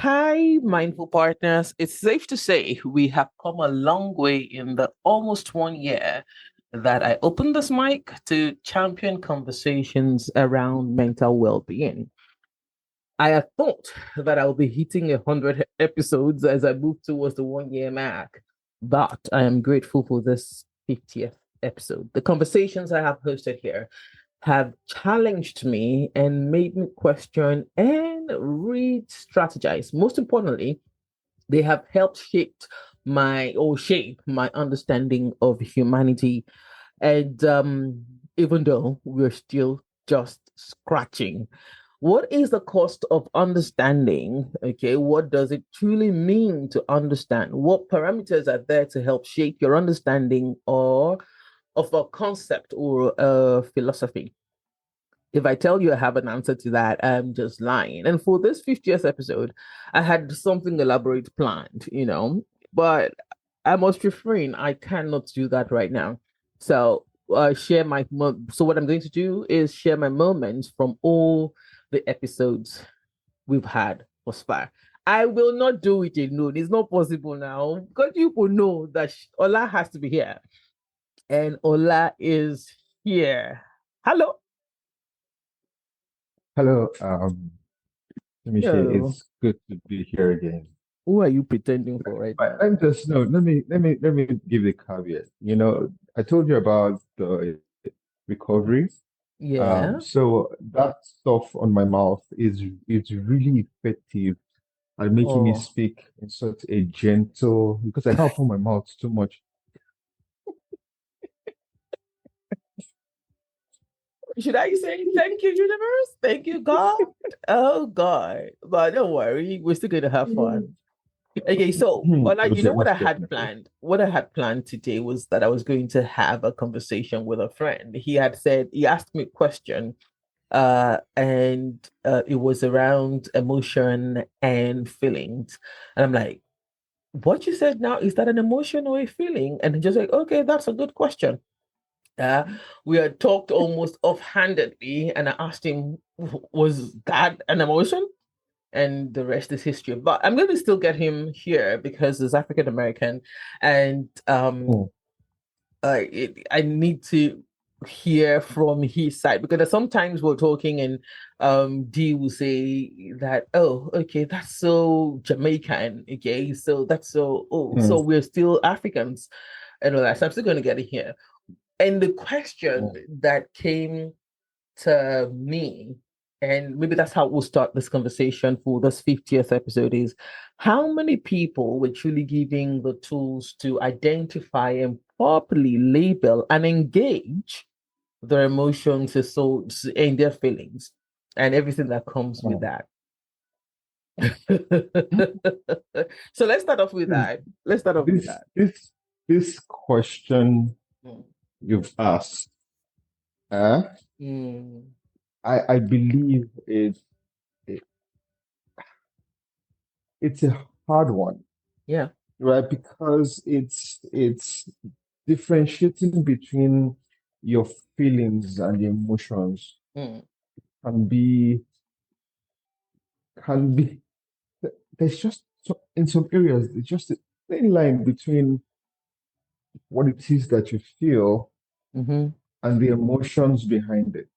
Hi, mindful partners. It's safe to say we have come a long way in the almost 1 year that I opened this mic to champion conversations around mental well-being. I had thought that I'll be hitting 100 episodes as I move towards the 1 year mark, but I am grateful for this 50th episode. The conversations I have hosted here have challenged me and made me question and re-strategize. Most importantly, they have helped shape my understanding of humanity. And even though we're still just scratching, what is the cost of understanding? Okay, what does it truly mean to understand? What parameters are there to help shape your understanding or of a concept or a philosophy? If I tell you I have an answer to that, I'm just lying. And for this 50th episode, I had something elaborate planned, but I must refrain. I cannot do that right now. So, so what I'm going to do is share my moments from all the episodes we've had thus far. I will not do it alone. It's not possible now. Because you will know that Ola has to be here. And Ola is here. Hello. Hello, let me say Yo. it's good to be here again. Who are you pretending for right But now? I'm just no, let me give the caveat. I told you about the recovery. Yeah. So that stuff on my mouth is really effective at making me Oh, speak in such a gentle because I can't open my mouth too much. should I say thank you, universe? Thank you, God. Oh God. But don't worry, we're still gonna have fun. Okay, so Ola, you Most, know what I most had definitely. planned? What I had planned today was that I was going to have a conversation with a friend. He asked me a question, and it was around emotion and feelings. And I'm like, what you said now, is that an emotion or a feeling? And he's just like, okay, that's a good question. Uh, we had talked almost offhandedly, and I asked him, was that an emotion? And the rest is history. But I'm going to still get him here because he's African American, and Hmm. I need to hear from his side because sometimes we're talking and D will say that, oh, okay, that's so Jamaican, okay, so that's so, oh, Hmm. so we're still Africans and all that. So I'm still going to get it here. And the question Hmm. that came to me, and maybe that's how we'll start this conversation for this 50th episode, is how many people were truly giving the tools to identify and properly label and engage their emotions, their thoughts, and their feelings, and everything that comes with Hmm. that. So let's start off with This that. Let's start off with this that. this this question Mm. you've asked. Uh, Mm. I believe it it's a hard one, Yeah. right? Because it's differentiating between your feelings and the emotions Mm. can be can be there's just in some areas it's just a thin line between what it is that you feel Mm-hmm. and the emotions behind it.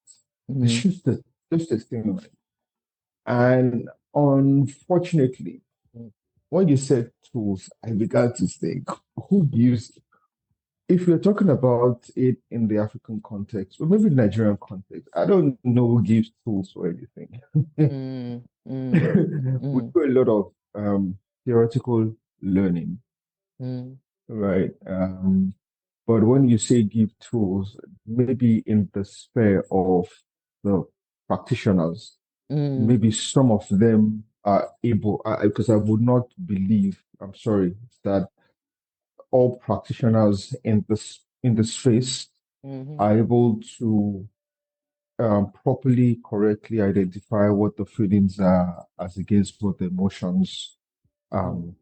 It's Mm-hmm. just a thin line. And unfortunately, when you said tools, I began to think, who gives, if you're talking about it in the African context, or maybe Nigerian context, I don't know who gives tools for anything. Mm. Mm. We Mm. do a lot of theoretical learning, Mm. right? But when you say give tools, maybe in the sphere of the practitioners, Mm. maybe some of them are able, because I would not believe, I'm sorry, that all practitioners in the space Mhm. are able to properly, correctly identify what the feelings are as against what the emotions Mm. um,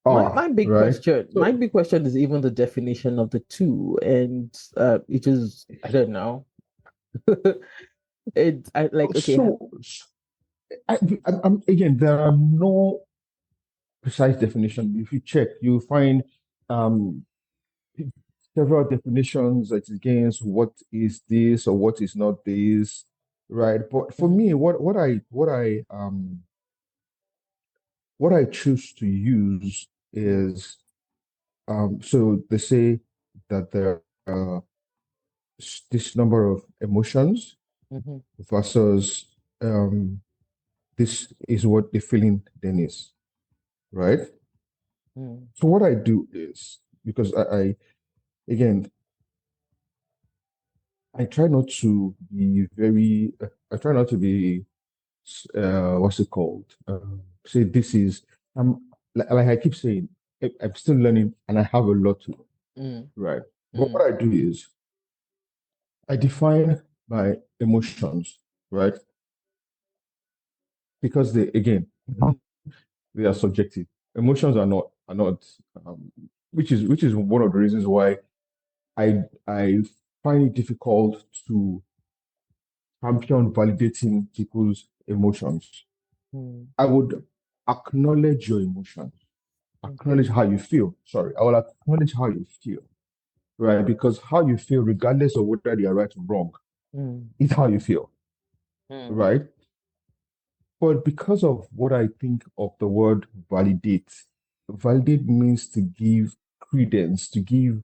My are, my big right? question, my So, big question is even the definition of the two, and it is I don't know. It's I like okay. so again, there are no precise definition. If you check, you'll find um, several definitions that against what is this or what is not this, right? But for Mhm, me, what I choose to use mm, is so they say that there are this number of emotions mhm, versus um, this is what the feeling then is, right? mm, So what I do is because I again I try not to be very I try not to be what's it called? Say this is like I keep saying I'm still learning and I have a lot to learn, mm, right? But mm, what I do is I define my emotions, right? Because they again they are subjective. Emotions are not um, which is one of the reasons why I find it difficult to champion validating people's emotions. mm. I would acknowledge your emotions, Okay. acknowledge how you feel. Sorry, I will acknowledge how you feel, right? Because how you feel, regardless of whether they are right or wrong, Mm, is how you feel, mm, right? But because of what I think of the word validate, validate means to give credence, to give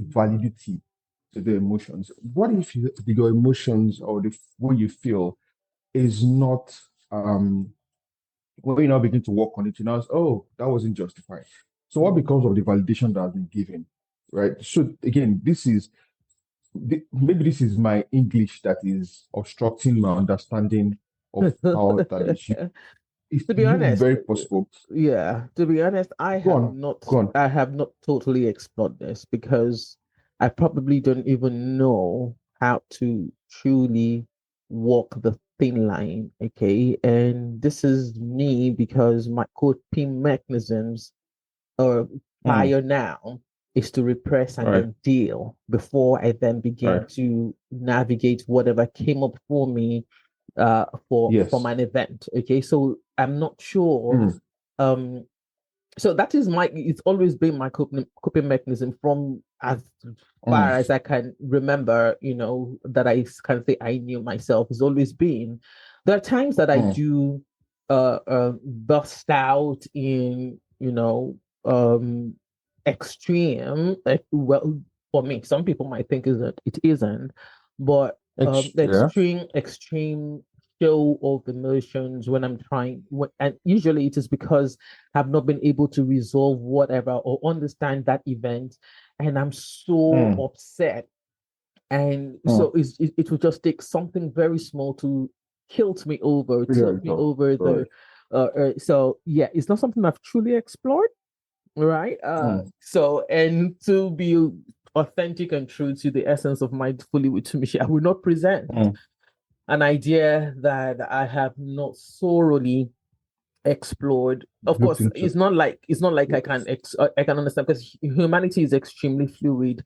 validity to the emotions. What if your emotions or the way you feel is not when you now begin to work on it, you now say, oh, that wasn't justified. So what mm. becomes of the validation that has been given, right? So again, maybe this is my English that is obstructing my understanding of how that is. It's To be honest, very possible. yeah, to be honest, Go on, go on. I have not totally explored this because I probably don't even know how to truly walk the thin line. Okay. And this is me because my coping mechanisms or Mm, prior now is to repress and right, then deal before I then begin right. to navigate whatever came up for me for from Yes. an event. Okay, so I'm not sure. Mm, Um, so that is my it's always been my coping mechanism from as far as mm, I can remember, that I can say I knew myself. It's always been there are times that I mm. do burst out in, um extreme, like, well, for me some people might think isn't it isn't, but the Yeah. extreme show of emotions when I'm and usually it is because I've not been able to resolve whatever or understand that event, and I'm so Mm, upset. And so mm. it will just take something very small to Figure tilt it me out. over Right. so yeah, it's not something I've truly explored, right? Mm, So, and to be authentic and true to the essence of Mindfully with Tumishi, I will not present mm. an idea that I have not thoroughly explored. Of Looked course, into. it's not like Yes. I can understand because humanity is extremely fluid,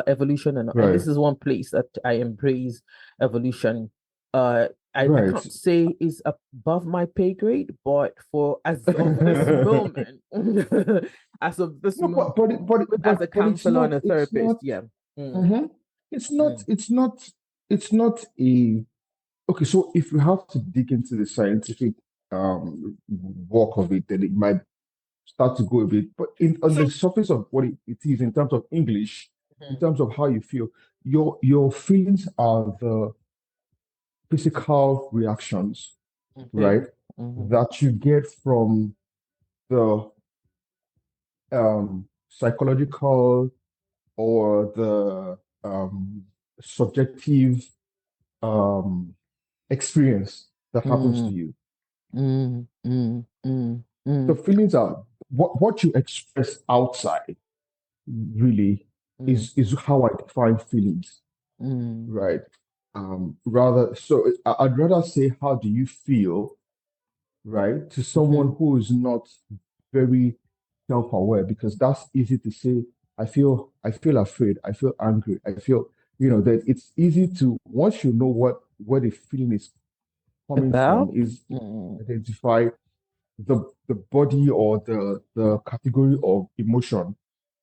evolution, and Right. this is one place that I embrace evolution. Uh, I Right. can't say is above my pay grade, but for as of this moment, as of this No, moment, as a it's counselor and not. a therapist, yeah. Mm, Mhm. It's not. mm, It's not a. Okay, so if you have to dig into the scientific work of it, then it might start to go a bit. But on the surface of what it is in terms of English, in mm. terms of how you feel, your feelings are the physical reactions, Okay. right? Mhm. That you get from the psychological or the subjective um, experience that happens to Mm, you. mm, mm, mm, The mm, feelings are what you express outside really mm, is how I define feelings, mm. right? Rather, so I'd rather say, how do you feel, right, to Mhm. someone who is not very self-aware, because that's easy to say. I feel afraid. I feel angry. I feel, that it's easy to once you know what the feeling is coming from About? is Mm, identify the body or the category of emotion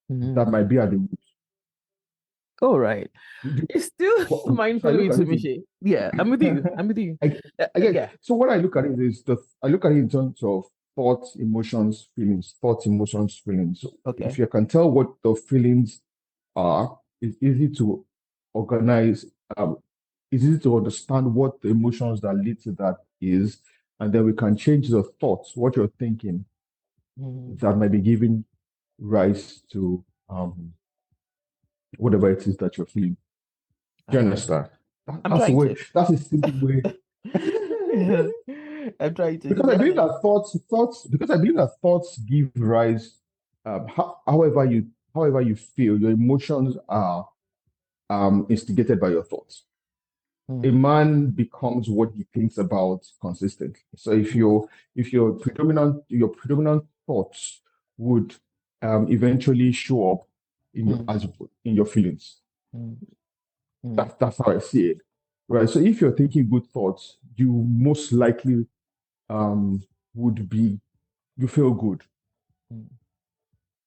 that mm. might be at the root. All right. It's still So I mindful of look you at to it me, Shay. Yeah, I'm with you. I'm with you. I, I get Yeah. so what I look at it is I look at it in terms of thoughts, emotions, feelings, thoughts, emotions, feelings. So if Okay. you can tell what the feelings are, it's easy to organize, um, it's easy to understand what the emotions that lead to that is, and then we can change the thoughts, what you're thinking, Mm, that might be giving rise to whatever it is that you're feeling. Do you okay. understand? I'm That's the trying way, to. that's a simple way. I'm trying to. Because I believe Yeah. that because I believe that thoughts give rise, however you feel, your emotions are instigated by your thoughts. A Mm, man becomes what he thinks about consistently. So mm, if your predominant thoughts would eventually show up mm, in your feelings. mm, mm, That's how I see it. Right. So if you're thinking good thoughts, you most likely um would be you feel good, mm.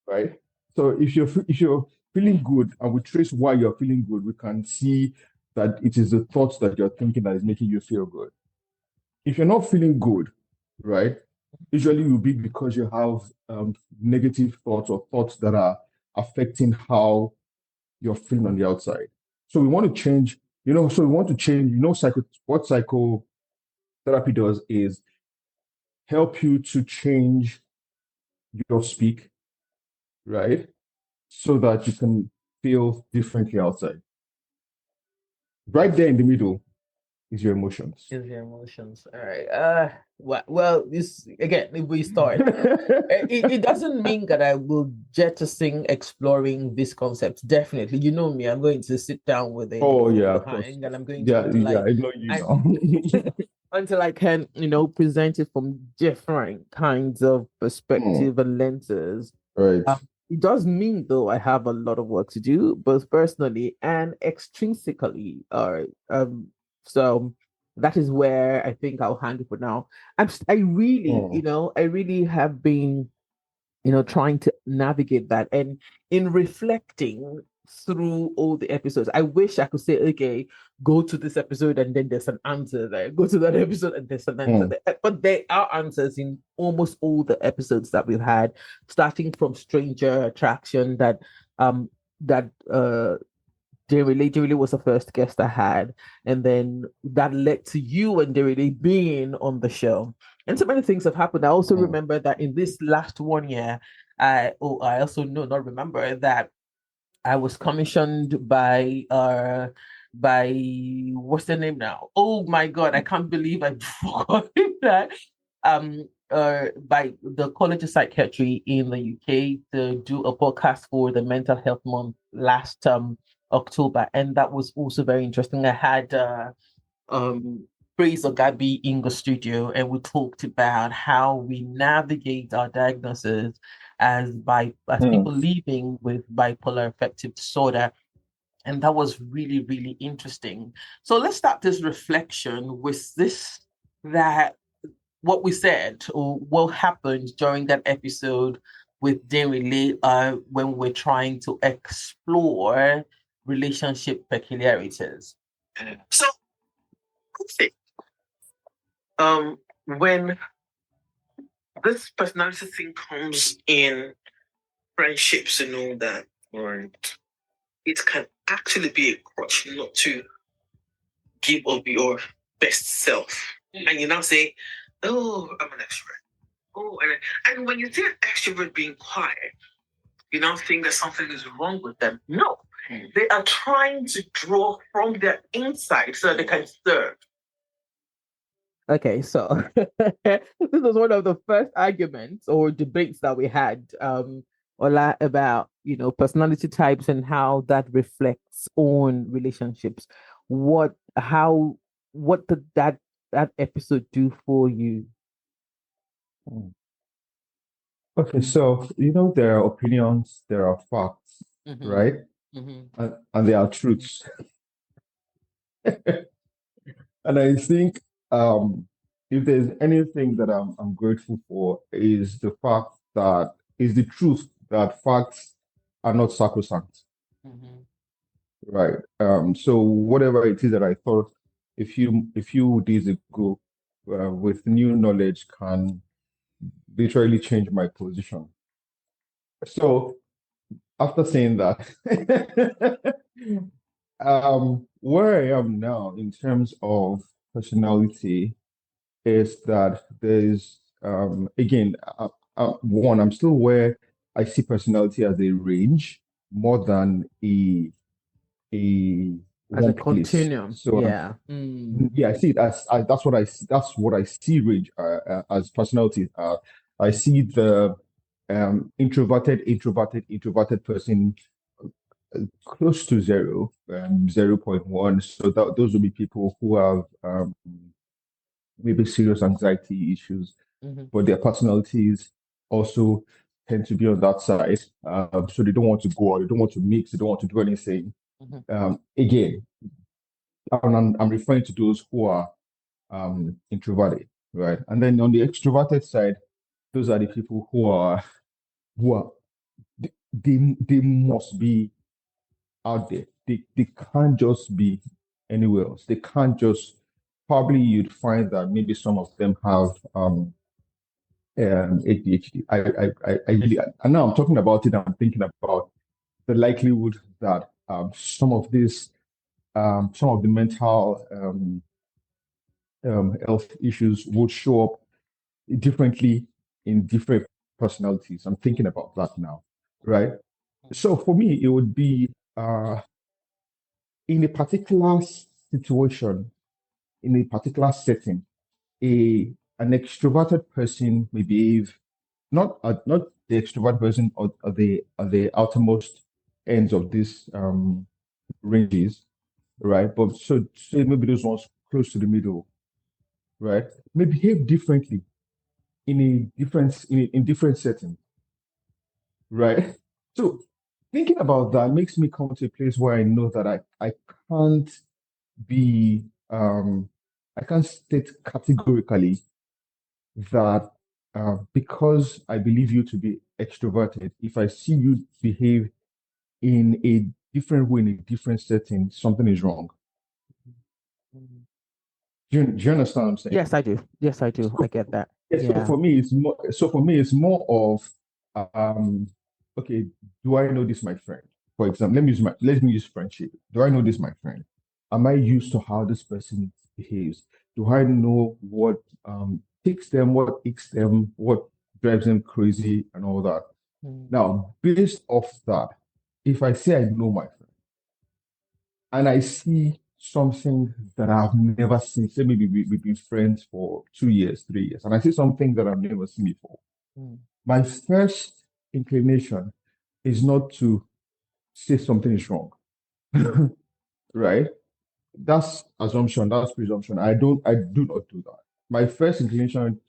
right? So if you're feeling good and we trace why you're feeling good, we can see that it is the thoughts that you're thinking that is making you feel good. If you're not feeling good, right, usually it will be because you have negative thoughts or thoughts that are affecting how you're feeling on the outside. So we want to change, what psychotherapy does is help you to change your speak, right? So that you can feel differently outside. Right there in the middle is your emotions. Is your emotions. All right. Well, this again, if we start, it doesn't mean that I will jettison exploring this concept. Definitely, you know me, I'm going to sit down with it Oh from yeah, of course. behind, and I'm going to Yeah, until yeah, I, I know you I now. until I can, present it from different kinds of Hmm, perspective and lenses. right. It does mean though I have a lot of work to do, both personally and extrinsically. So that is where I think I'll hang it for now. I really, Hmm, I really have been trying to navigate that. And in reflecting through all the episodes, I wish I could say, okay, go to this episode and then there's an answer there. Go to that episode and there's an answer hmm, there. But there are answers in almost all the episodes that we've had, starting from Stranger Attraction that Jerry was the first guest I had, and then that led to you and Jerry being on the show. And so many things have happened. I also hmm, remember that in this last 1 year, I also know not remember that I was commissioned by what's the name now? Oh my God, I can't believe I forgot that. By the College of Psychiatry in the UK to do a podcast for the Mental Health Month last October, and that was also very interesting. I had Praise Gabi in the studio, and we talked about how we navigate our diagnosis as hmm. people living with bipolar affective disorder. And that was really, really interesting. So let's start this reflection with this that what we said or what happened during that episode with Lee when we're trying to explore relationship peculiarities. So when this personality thing comes in friendships and all that, right, it can actually be a crutch not to give of your best self. And you now say, oh, I'm an extrovert. Oh, and when you see an extrovert being quiet, you now think that something is wrong with them. No, they are trying to draw from their inside so that they can serve. Okay, so this was one of the first arguments or debates that we had, Ola, about personality types and how that reflects on relationships. How, what did that episode do for you? Hmm. Okay, so there are opinions, there are facts, Mm-hmm. right? Mm-hmm. And there are truths. And I think um, if there's anything that I'm grateful for is the fact that is the truth that facts are not sacrosanct, Mhm. right? So whatever it is that I thought a few days ago, with new knowledge can literally change my position. So after saying that, where I am now in terms of personality is that there's again one, I'm still where I see personality as a range more than a As a one place. continuum. So Yeah. yeah, I see it as that's what I see range as personality. I see the introverted person close to zero, 0.1. So those will be people who have maybe serious anxiety issues, Mhm. but their personalities also tend to be on that side. So they don't want to go out, they don't want to mix, they don't want to do anything. Mhm. Again, I'm referring to those who are introverted, right? And then on the extroverted side, those are the people who are they must be out there. They can't just be anywhere else. They can't just probably you'd find that maybe some of them have ADHD. I really, and now I'm talking about it, I'm thinking about the likelihood that some of the mental health issues would show up differently in different personalities. I'm thinking about that now, right? So for me, it would be in a particular situation, in a particular setting, an extroverted person may behave not the extrovert person or the outermost ends of these ranges, right? But so say maybe those ones close to the middle, right? May behave differently in different settings, right? So thinking about that makes me come to a place where I know that I can't be I can't state categorically that because I believe you to be extroverted, if I see you behave in a different way in a different setting, something is wrong. Mhm. Do you understand what I'm saying? Yes, I do. Yes, I do. I So, get that. yeah, Yeah. so for me it's more of um okay, do I know this my friend? For example, let me use friendship. Do I know this my friend? Am I used to how this person behaves? Do I know what ticks them, what icks them, what drives them crazy and all that? Mm. Now, based off that, if I say I know my friend and I see something that I've never seen, say maybe we've been friends for 2 years, 3 years, and I see something that I've never seen before, Mm. my first inclination is not to say something is wrong, right? That's assumption, that's presumption. I do not do that. My first inclination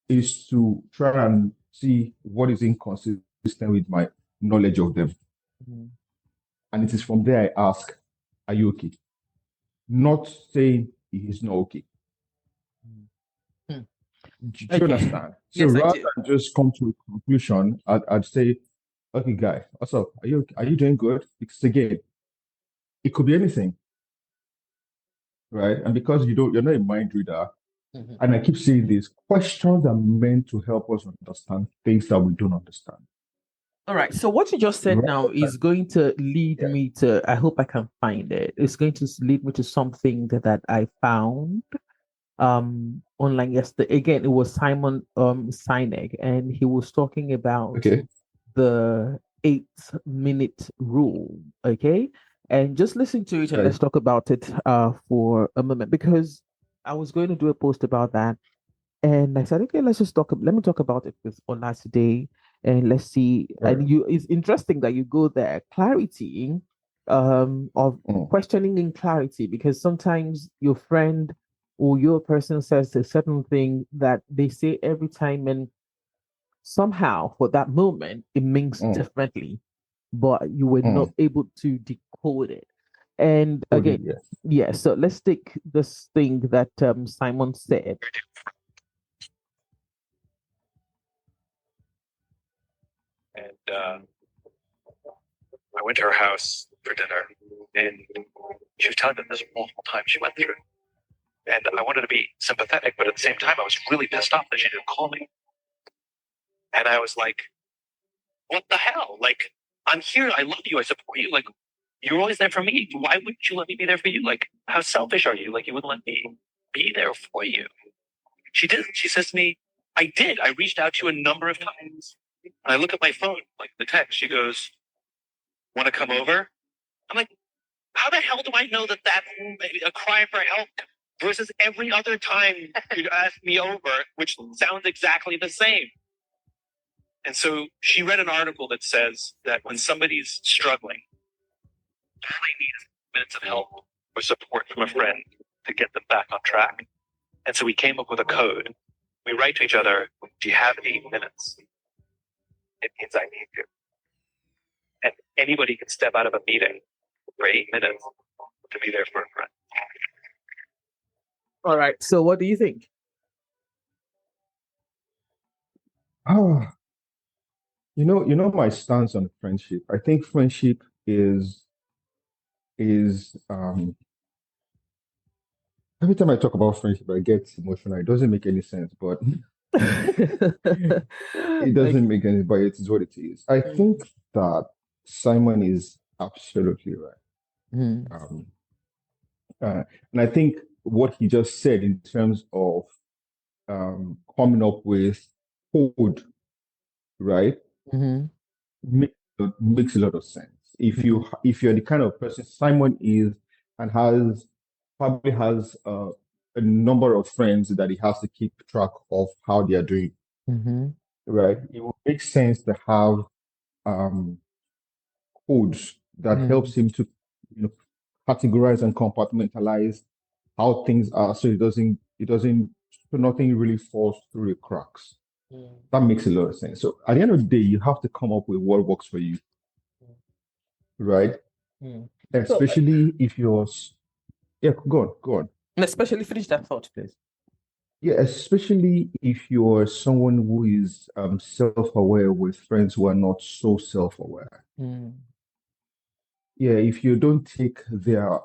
is to try and see what is inconsistent with my knowledge of them. Mm. And it is from there I ask, are you okay? Not saying he is not okay. Mm. Mm. Do you Okay. understand? So Yes, I rather do. than just come to a conclusion, I'd say, okay, guy, what's up? Are you doing good? Because again, it could be anything, right? And because you're not a mind reader, Mhm. and I keep saying this, questions are meant to help us understand things that we don't understand. All right. So what you just said now Rather than is going to lead yeah, me to, I hope I can find it. It's going to lead me to something that I found online yesterday. Again, it was Simon Sinek, and he was talking about okay, the 8 minute rule. Okay. And just listen to it and right, let's talk about it for a moment because I was going to do a post about that. And I said, okay, let me talk about it with Ola today and let's see. right, And it's interesting that you go there. Clarity, of mm, questioning in clarity, because sometimes your friend or your person says a certain thing that they say every time, and somehow for that moment it means mm, differently, but you were not mm, able to decode it. And Coding, again, yes. yeah, so let's take this thing that Simon said. And I went to her house for dinner, and she was telling me this multiple times she went through. And I wanted to be sympathetic, but at the same time, I was really pissed off that she didn't call me. And I was like, what the hell? Like, I'm here. I love you. I support you. Like, you're always there for me. Why wouldn't you let me be there for you? Like, how selfish are you? Like, you wouldn't let me be there for you. She didn't. She says to me, I did. I reached out to you a number of times. And I look at my phone, like the text. She goes, want to come over? I'm like, how the hell do I know that that's a cry for help versus every other time you ask me over, which sounds exactly the same? And so she read an article that says that when somebody's struggling, all they need is minutes of help or support from a friend to get them back on track. And so we came up with a code. We write to each other, do you have 8 minutes? It means I need you. And anybody can step out of a meeting for 8 minutes to be there for a friend. All right. So what do you think? Oh, my stance on friendship. I think friendship is every time I talk about friendship, I get emotional. It doesn't make any sense, but it doesn't make any, but it is what it is. I think that Simon is absolutely right. Um, and I think what he just said in terms of coming up with code, right, makes a lot of sense. If you're the kind of person Simon is and probably has a number of friends that he has to keep track of how they are doing, right? It would make sense to have codes that helps him to categorize and compartmentalize how things are, so so nothing really falls through the cracks. That makes a lot of sense. So at the end of the day, you have to come up with what works for you, right? Especially if you're, yeah, go on. Especially finish that thought, please. Yeah, especially if you're someone who is self-aware with friends who are not so self-aware. Yeah, if you don't take their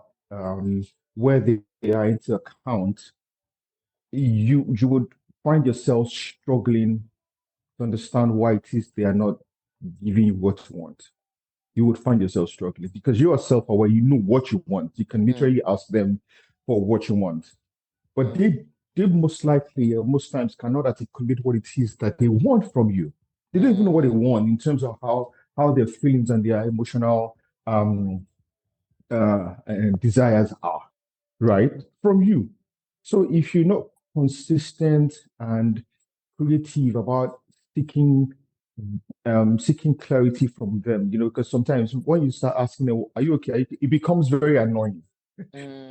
where they are into account, you would find yourself struggling to understand why it is they are not giving you what you want. You would find yourself struggling because you are self-aware. You know what you want. You can literally ask them for what you want, but they most likely, most times, cannot articulate what it is that they want from you. They don't even know what they want in terms of how their feelings and their emotional and desires are, right, from you. So if you're not consistent and creative about seeking seeking clarity from them, because sometimes when you start asking them, "Are you okay?" it becomes very annoying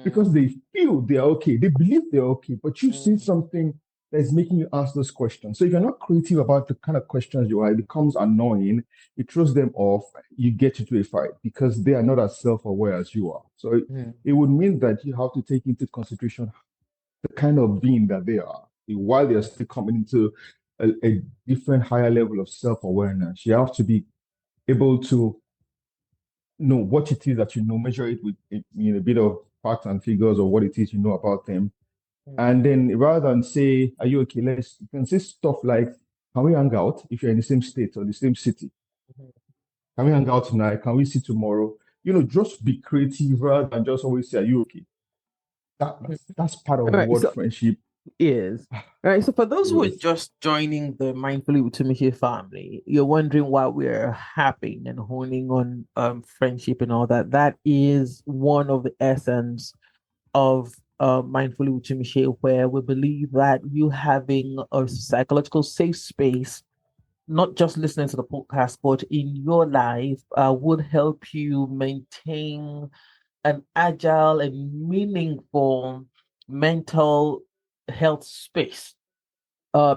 because they feel they're okay, they believe they're okay, but you've seen something that's making you ask those questions. So if you're not creative about the kind of questions you are, it becomes annoying. It throws them off. You get into a fight because they are not as self-aware as you are. So it would mean that you have to take into consideration the kind of being that they are while they're still coming into a different higher level of self-awareness. You have to be able to know what it is that measure it with a bit of facts and figures of what it is about them. And then rather than say, "Are you okay?" You can say stuff like, "Can we hang out if you're in the same state or the same city? Can we hang out tonight? Can we see tomorrow?" Just be creative rather than just always say, "Are you okay?" That's part of All right, what so friendship is. All right, so for those who are is. just joining the Mindfully Intimacy family, you're wondering why we're harping and honing on friendship and all that. That is one of the essence of Mindfully Intimacy, where we believe that you having a psychological safe space, not just listening to the podcast, but in your life, would help you maintain an agile and meaningful mental health space.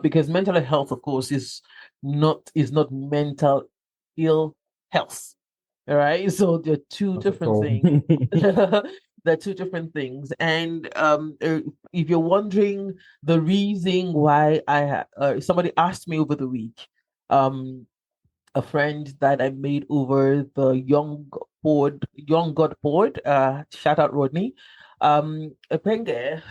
Because mental health, of course, is not mental ill health. All right. So they're two Not at different all. things. They're two different things. And if you're wondering the reason why somebody asked me over the week, um, a friend that I made over the Young God board, shout out Rodney. Epenge,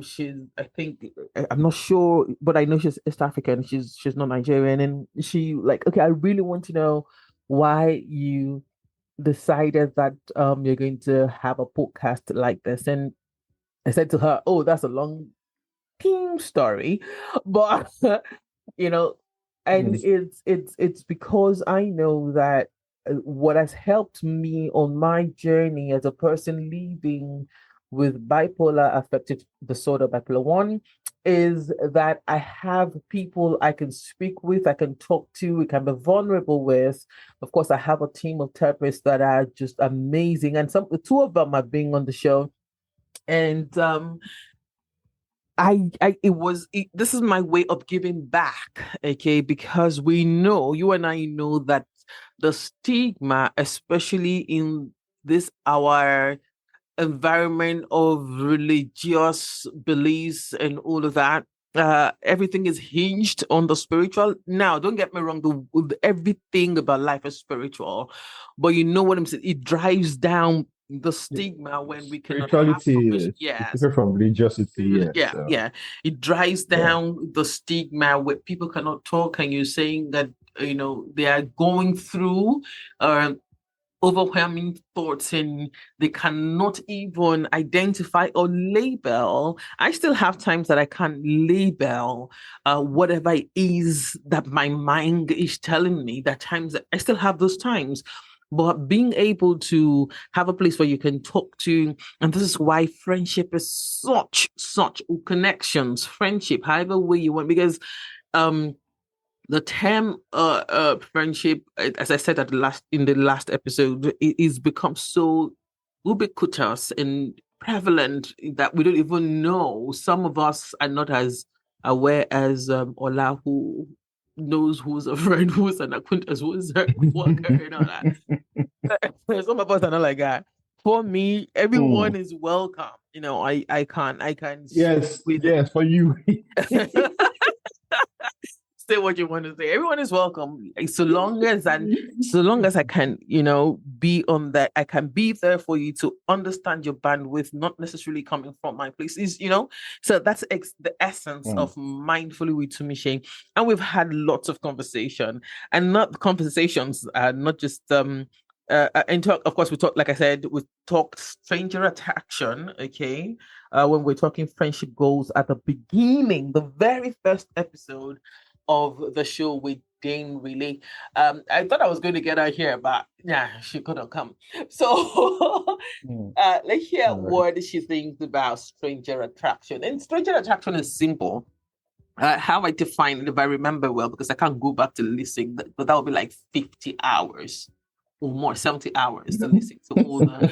she's I think I'm not sure, but I know she's East African. She's not Nigerian, and she like, okay, I really want to know why you decided that you're going to have a podcast like this. And I said to her, oh, that's a long team story, but you know, and Yes. it's because I know that what has helped me on my journey as a person living with bipolar affective disorder, bipolar one, is that I have people I can speak with, I can talk to, we can be vulnerable with. Of course, I have a team of therapists that are just amazing, and two of them are being on the show, and this is my way of giving back, okay? Because we know, you and I know that the stigma, especially in this our environment of religious beliefs and all of that, everything is hinged on the spiritual. Now, don't get me wrong, everything about life is spiritual, but you know what I'm saying? It drives down the stigma when we cannot have Spirituality conversation. is Yes, different from religiosity, yes. yeah, yeah. It drives Yeah. down the stigma where people cannot talk, and you're saying that they are going through uh, overwhelming thoughts and they cannot even identify or label. I still have times that I can't label whatever it is that my mind is telling me. That times I still have those times. But being able to have a place where you can talk to, and this is why friendship is such connections, friendship, however way you want, because um the term friendship, as I said in the last episode, it is become so ubiquitous and prevalent that we don't even know. Some of us are not as aware as Ola, who knows who's a friend, who's an acquaintance, who's a worker, and all that. Some of us are not like that. For me, everyone Mm. is welcome. I can Yes, with yes, for you. say what you want to say. Everyone is welcome. So long as I can, be on that, I can be there for you to understand your bandwidth, not necessarily coming from my place. So that's the essence Mm. of mindfully with Tumishe. And we've had lots of conversation, and not conversations, not just and talk. Of course, we talked, like I said, we talked stranger attraction. Okay, when we're talking friendship goals at the beginning, the very first episode of the show with Dame Relay. I thought I was going to get her here, but yeah, she couldn't come. So Mm. let's hear All right. what she thinks about stranger attraction. And stranger attraction is simple. How I define it, if I remember well, because I can't go back to listen, but that would be like 50 hours or more, 70 hours to listen to all the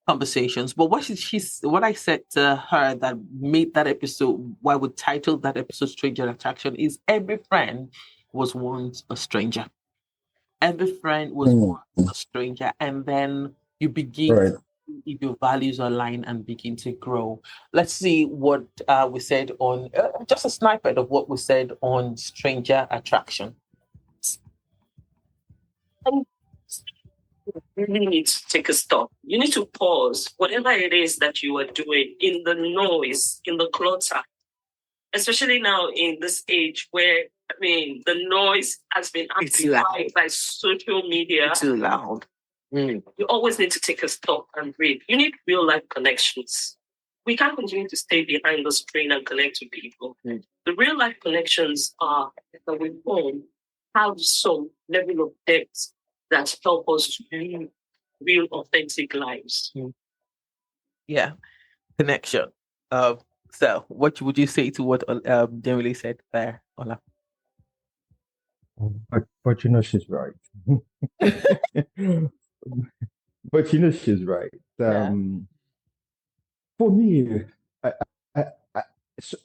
conversations. But what I said to her that made that episode, why would title that episode Stranger Attraction, is every friend was once a stranger. Every friend was Mm. once a stranger. And then you begin Right. to see if your values align and begin to grow. Let's see what we said on just a snippet of what we said on stranger attraction. You really need to take a stop. You need to pause whatever it is that you are doing in the noise, in the clutter, especially now in this age where, the noise has been amplified by social media. It's too loud. You always need to take a stop and breathe. You need real life connections. We can't continue to stay behind the screen and connect to people. The real life connections are that we form have some level of depth that help us to live real authentic lives. Yeah, connection. So what would you say to what Demily said there, Ola? But she's right. But she's right. Yeah. For me, I, I, I, so,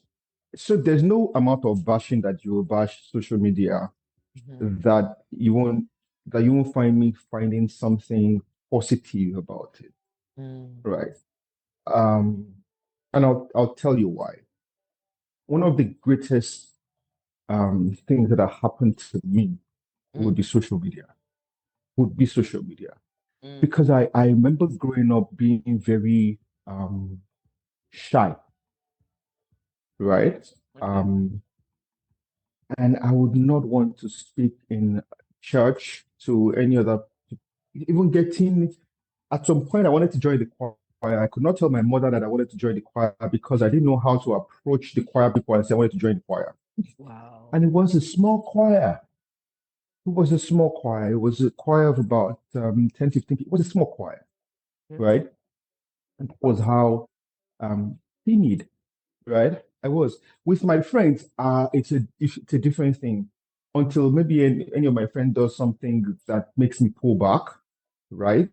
so there's no amount of bashing that you will bash social media Mhm. that you won't that you won't find me finding something positive about it, right? And I'll tell you why. One of the greatest things that have happened to me would be social media. Would be social media. Because I remember growing up being very shy, right? And I would not want to speak in church to any other, even getting, at some point, I wanted to join the choir. I could not tell my mother that I wanted to join the choir because I didn't know how to approach the choir people and say I wanted to join the choir. Wow. And it was a small choir. It was a small choir. It was a choir of about 10, 15 people. It was a small choir, right? And that was how timid, right? I was. With my friends, it's a different thing. Until maybe any of my friends does something that makes me pull back, right?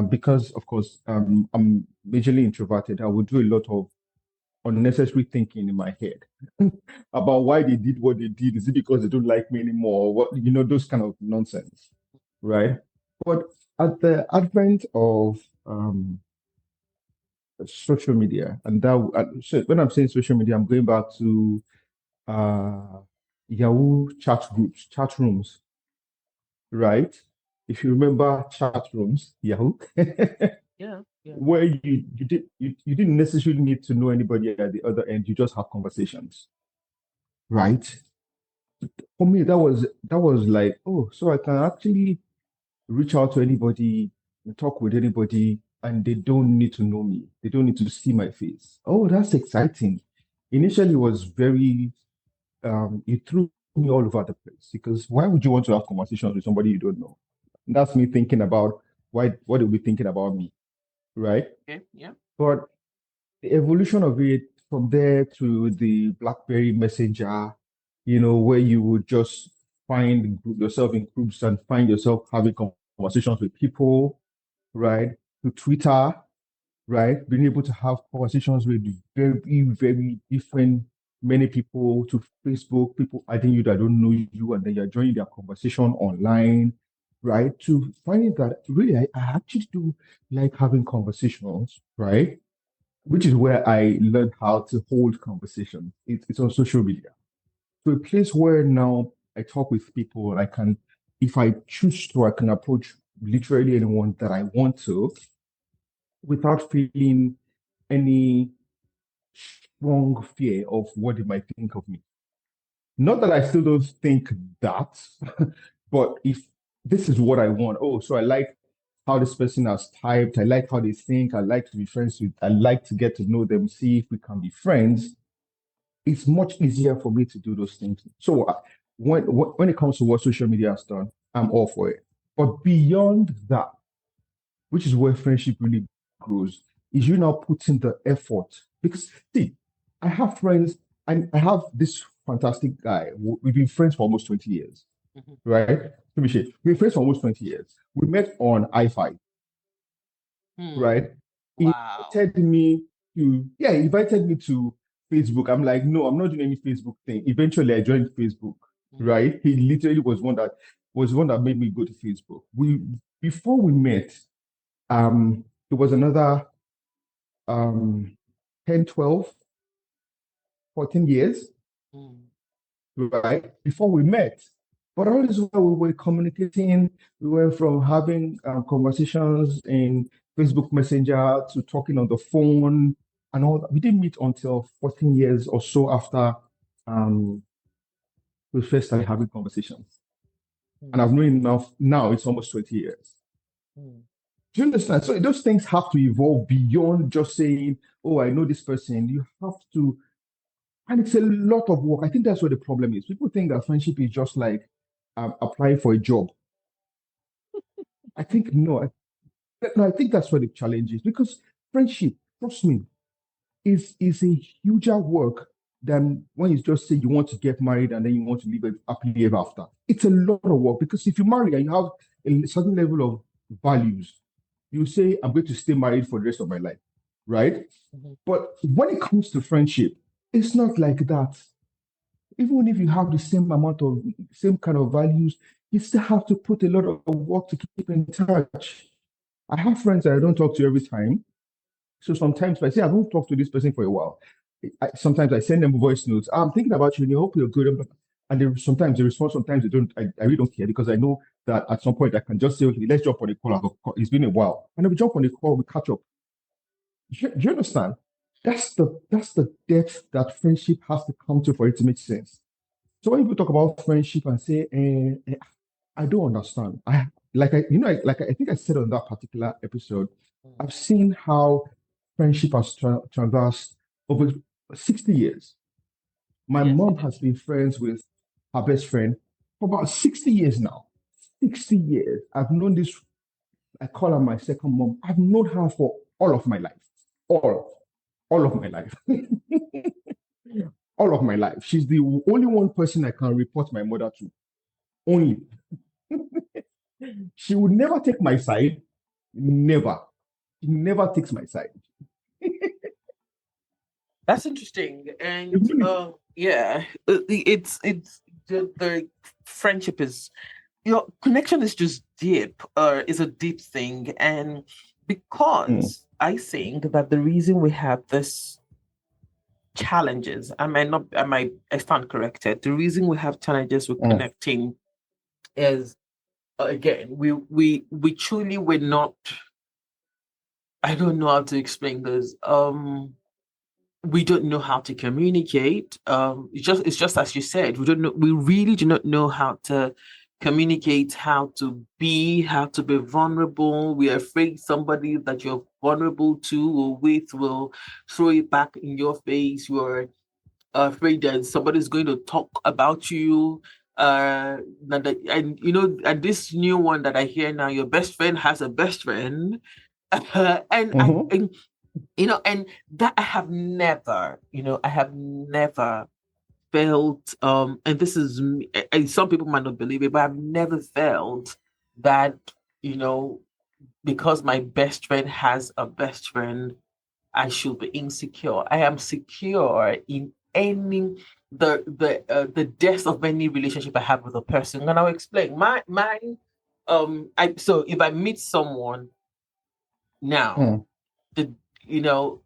Because of course, I'm majorly introverted. I would do a lot of unnecessary thinking in my head about why they did what they did. Is it because they don't like me anymore? What, those kind of nonsense, right? But at the advent of social media, and so when I'm saying social media, I'm going back to uh, Yahoo chat groups, chat rooms, right? If you remember chat rooms, Yahoo, Yeah. where you didn't necessarily need to know anybody at the other end. You just have conversations, right? For me, that was like, oh, so I can actually reach out to anybody and talk with anybody, and they don't need to know me. They don't need to see my face. Oh, that's exciting. Initially, it was very it threw me all over the place because why would you want to have conversations with somebody you don't know? And that's me thinking about what they'll be thinking about me, right? Okay. Yeah. But the evolution of it from there to the BlackBerry Messenger, where you would just find yourself in groups and find yourself having conversations with people, right? To Twitter, right? Being able to have conversations with very, very different many people, to Facebook, people adding you that don't know you, and then you're joining their conversation online, right? To finding that really I actually do like having conversations, right? Which is where I learned how to hold conversation. It's on social media. So a place where now I talk with people, I can, if I choose to, I can approach literally anyone that I want to without feeling any strong fear of what they might think of me. Not that I still don't think that, but if this is what I want, oh, so I like how this person has typed, I like how they think, I like to be friends with, I like to get to know them, see if we can be friends. It's much easier for me to do those things. So when it comes to what social media has done, I'm all for it. But beyond that, which is where friendship really grows, is you now putting the effort. Because see, I have friends, and I have this fantastic guy. We've been friends for almost 20 years, right? We've been friends for almost 20 years. We met on i5, right? He Wow. invited me he invited me to Facebook. I'm like, no, I'm not doing any Facebook thing. Eventually, I joined Facebook, right? He literally was one that made me go to Facebook. Before we met, there was another 10, 12, 14 years, right? Before we met. But all this while we were communicating, we went from having conversations in Facebook Messenger to talking on the phone and all that. We didn't meet until 14 years or so after we first started having conversations. And I've known him now it's almost 20 years. Do you understand? So those things have to evolve beyond just saying, oh, I know this person. You have to, and it's a lot of work. I think that's where the problem is. People think that friendship is just like applying for a job. I think no. I think that's where the challenge is because friendship, trust me, is a huger work than when you just say you want to get married and then you want to live happily ever after. It's a lot of work because if you marry and you have a certain level of values, you say, I'm going to stay married for the rest of my life, right? But when it comes to friendship, it's not like that. Even if you have the same kind of values, you still have to put a lot of work to keep in touch. I have friends that I don't talk to every time. So sometimes if I say I don't talk to this person for a while, sometimes I send them voice notes. I'm thinking about you and I hope you're good. And sometimes they respond, sometimes they don't. I really don't care because I know that at some point I can just say, okay, let's jump on the call. It's been a while. And if we jump on the call, we catch up. Do you understand? That's the depth that friendship has to come to for it to make sense. So when people talk about friendship and say, I don't understand. I think I said on that particular episode, I've seen how friendship has traversed over 60 years. My Yes, mom it has is. been friends with her best friend for about 60 years now. 60 years. I've known this, I call her my second mom. I've known her for all of my life. All of my life. All of my life. She's the only one person I can report my mother to. Only. She would never take my side. Never. She never takes my side. That's interesting. And Really. yeah, it's the friendship is your connection is just deep, is a deep thing. And Mm, because I think that the reason we have this challenges, I stand corrected. The reason we have challenges with mm, connecting is again, we truly were not, I don't know how to explain this. We don't know how to communicate. It's just as you said, we really do not know how to communicate, how to be vulnerable. We are afraid somebody that you're vulnerable to or with will throw it back in your face. You're afraid that somebody's going to talk about you. And and this new one that I hear now, your best friend has a best friend. and I mhm, and and that I have never felt, and this is and some people might not believe it, but I've never felt that, you know, because my best friend has a best friend, I should be insecure. I am secure in any the depth of any relationship I have with a person. And I'll explain. I so if I meet someone now, mm, the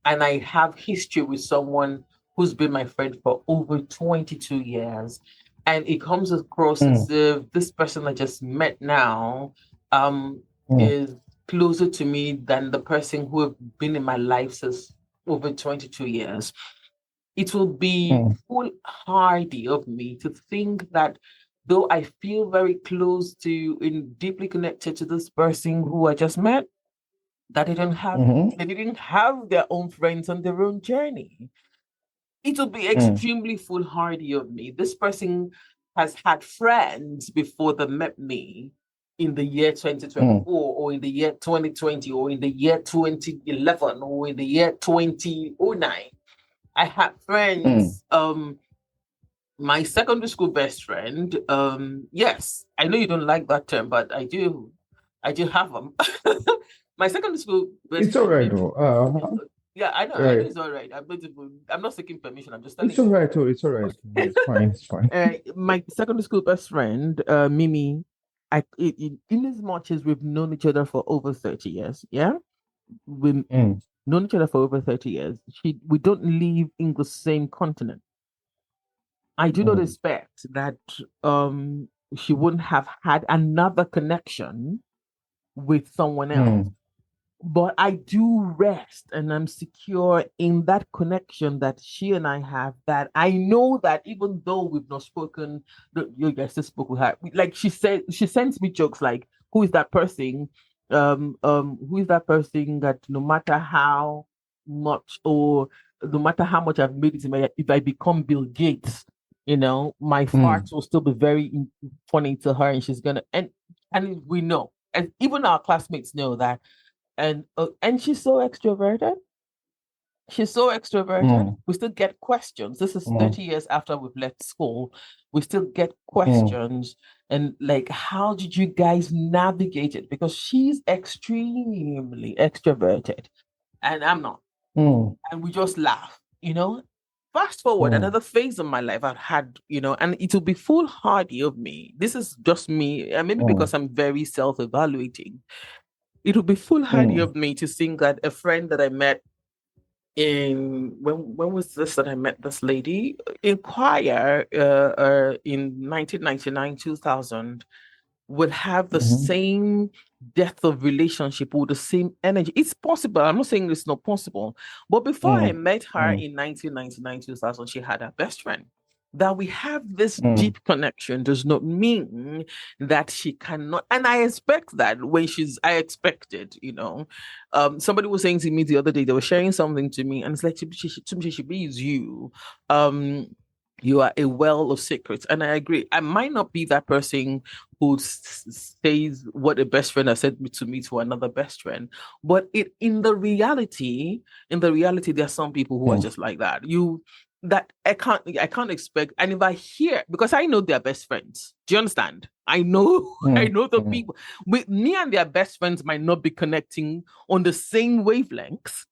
and I have history with someone who's been my friend for over 22 years, and it comes across mm, as if this person I just met now um mm, is closer to me than the person who have been in my life since over 22 years. It will be mm, foolhardy of me to think that though I feel very close to and deeply connected to this person who I just met, that mhm, they didn't have their own friends on their own journey. It would be mm, extremely foolhardy of me. This person has had friends before they met me in the year mm, 2024 or in the year 2020 or in the year 2011 or in the year 2009. I had mm. friends, my secondary school best friend, yes, I know you don't like that term, but I do have them. My secondary school best It's all friend, right though. yeah, I know Right. it's all right. I'm not seeking permission. I'm just It's telling all you. right though. It's all right. It's fine. It's fine. My secondary school best friend, Mimi, in as much as we've known each other for over 30 years, yeah, we've Mm, known each other for over 30 years. We don't live in the same continent. I do not mm, expect that she wouldn't have had another connection with someone else. mm, But I do rest and I'm secure in that connection that she and I have, that I know that even though we've not spoken, you guys just spoke with her. Like she said, she sends me jokes like, who is that person? Who is that person that no matter how much or no matter how much I've made it in my, if I become Bill Gates, my mm, farts will still be very funny to her and she's gonna and we know. And even our classmates know that, and she's so extroverted. She's so extroverted. mm, We still get questions. This is mm, 30 years after we've left school. We still get mm, questions. And like, how did you guys navigate it? Because she's extremely extroverted and I'm not. mm, And we just laugh. Fast forward another phase of my life I've had, and it will be foolhardy of me. This is just me, and maybe because I'm very self-evaluating. It will be foolhardy of me to think that a friend that I met in when was this that I met this lady in choir in 1999, 2000 would have the same depth of relationship with the same energy. It's possible. I'm not saying it's not possible. But before I met her in 1999, 2000, she had her best friend. That we have this deep connection does not mean that she cannot. And I expect that I expected, somebody was saying to me the other day, they were sharing something to me, and it's like, she be you. You are a well of secrets. And I agree. I might not be that person who says what a best friend has said to me to another best friend, but in the reality, there are some people who are just like that. That I can't expect. And if I hear, because I know they're best friends, do you understand? I know the people with me and their best friends might not be connecting on the same wavelengths.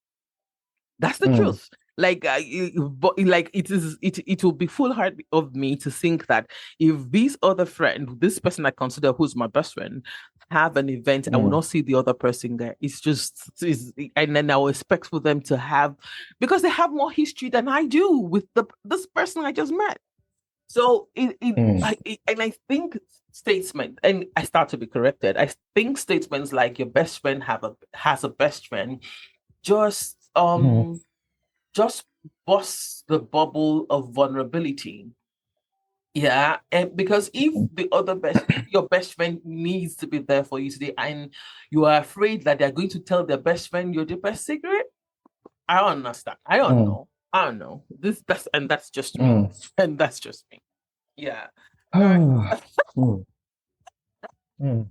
That's the truth. Like, it will be foolhardy of me to think that if this person I consider who's my best friend, have an event, I will not see the other person there. And then I will expect for them to have, because they have more history than I do with this person I just met. So and I think statement, and I start to be corrected. I think statements like your best friend has a best friend just bust the bubble of vulnerability. Yeah, and because if your best friend needs to be there for you today, and you are afraid that they're going to tell their best friend your deepest secret, I don't understand. I don't know. I don't know. That's just me. And that's just me. Yeah. Oh my God.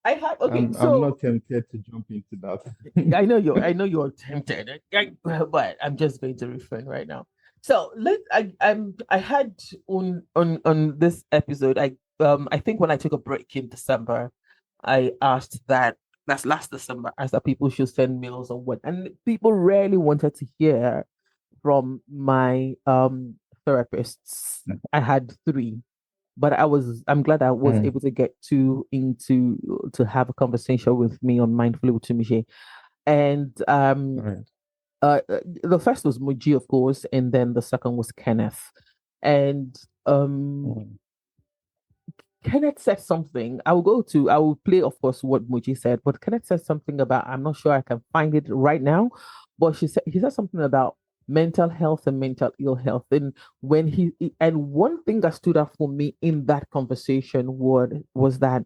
I have I'm not tempted to jump into that. I know you're tempted, but I'm just going to refrain right now. So I had on this episode, I think when I took a break in December, I asked that's last December, asked that people should send mails or what, and people rarely wanted to hear from my therapists. I had three, but I'm glad I was able to get two to have a conversation with me on Mindfully with Tumiche. And the first was Muji, of course, and then the second was Kenneth. And Kenneth said something. I will play, of course, what Muji said, but Kenneth said something about, I'm not sure I can find it right now, but he said something about mental health and mental ill health. And one thing that stood out for me in that conversation was that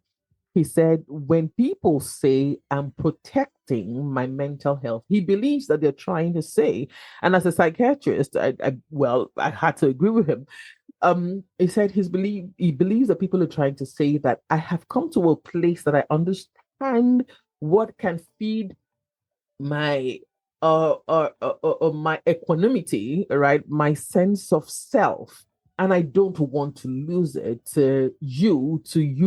he said, when people say I'm protecting my mental health, he believes that they're trying to say, and as a psychiatrist, I had to agree with him. He said he believes that people are trying to say that I have come to a place that I understand what can feed my my equanimity, right? My sense of self. And I don't want to lose it to you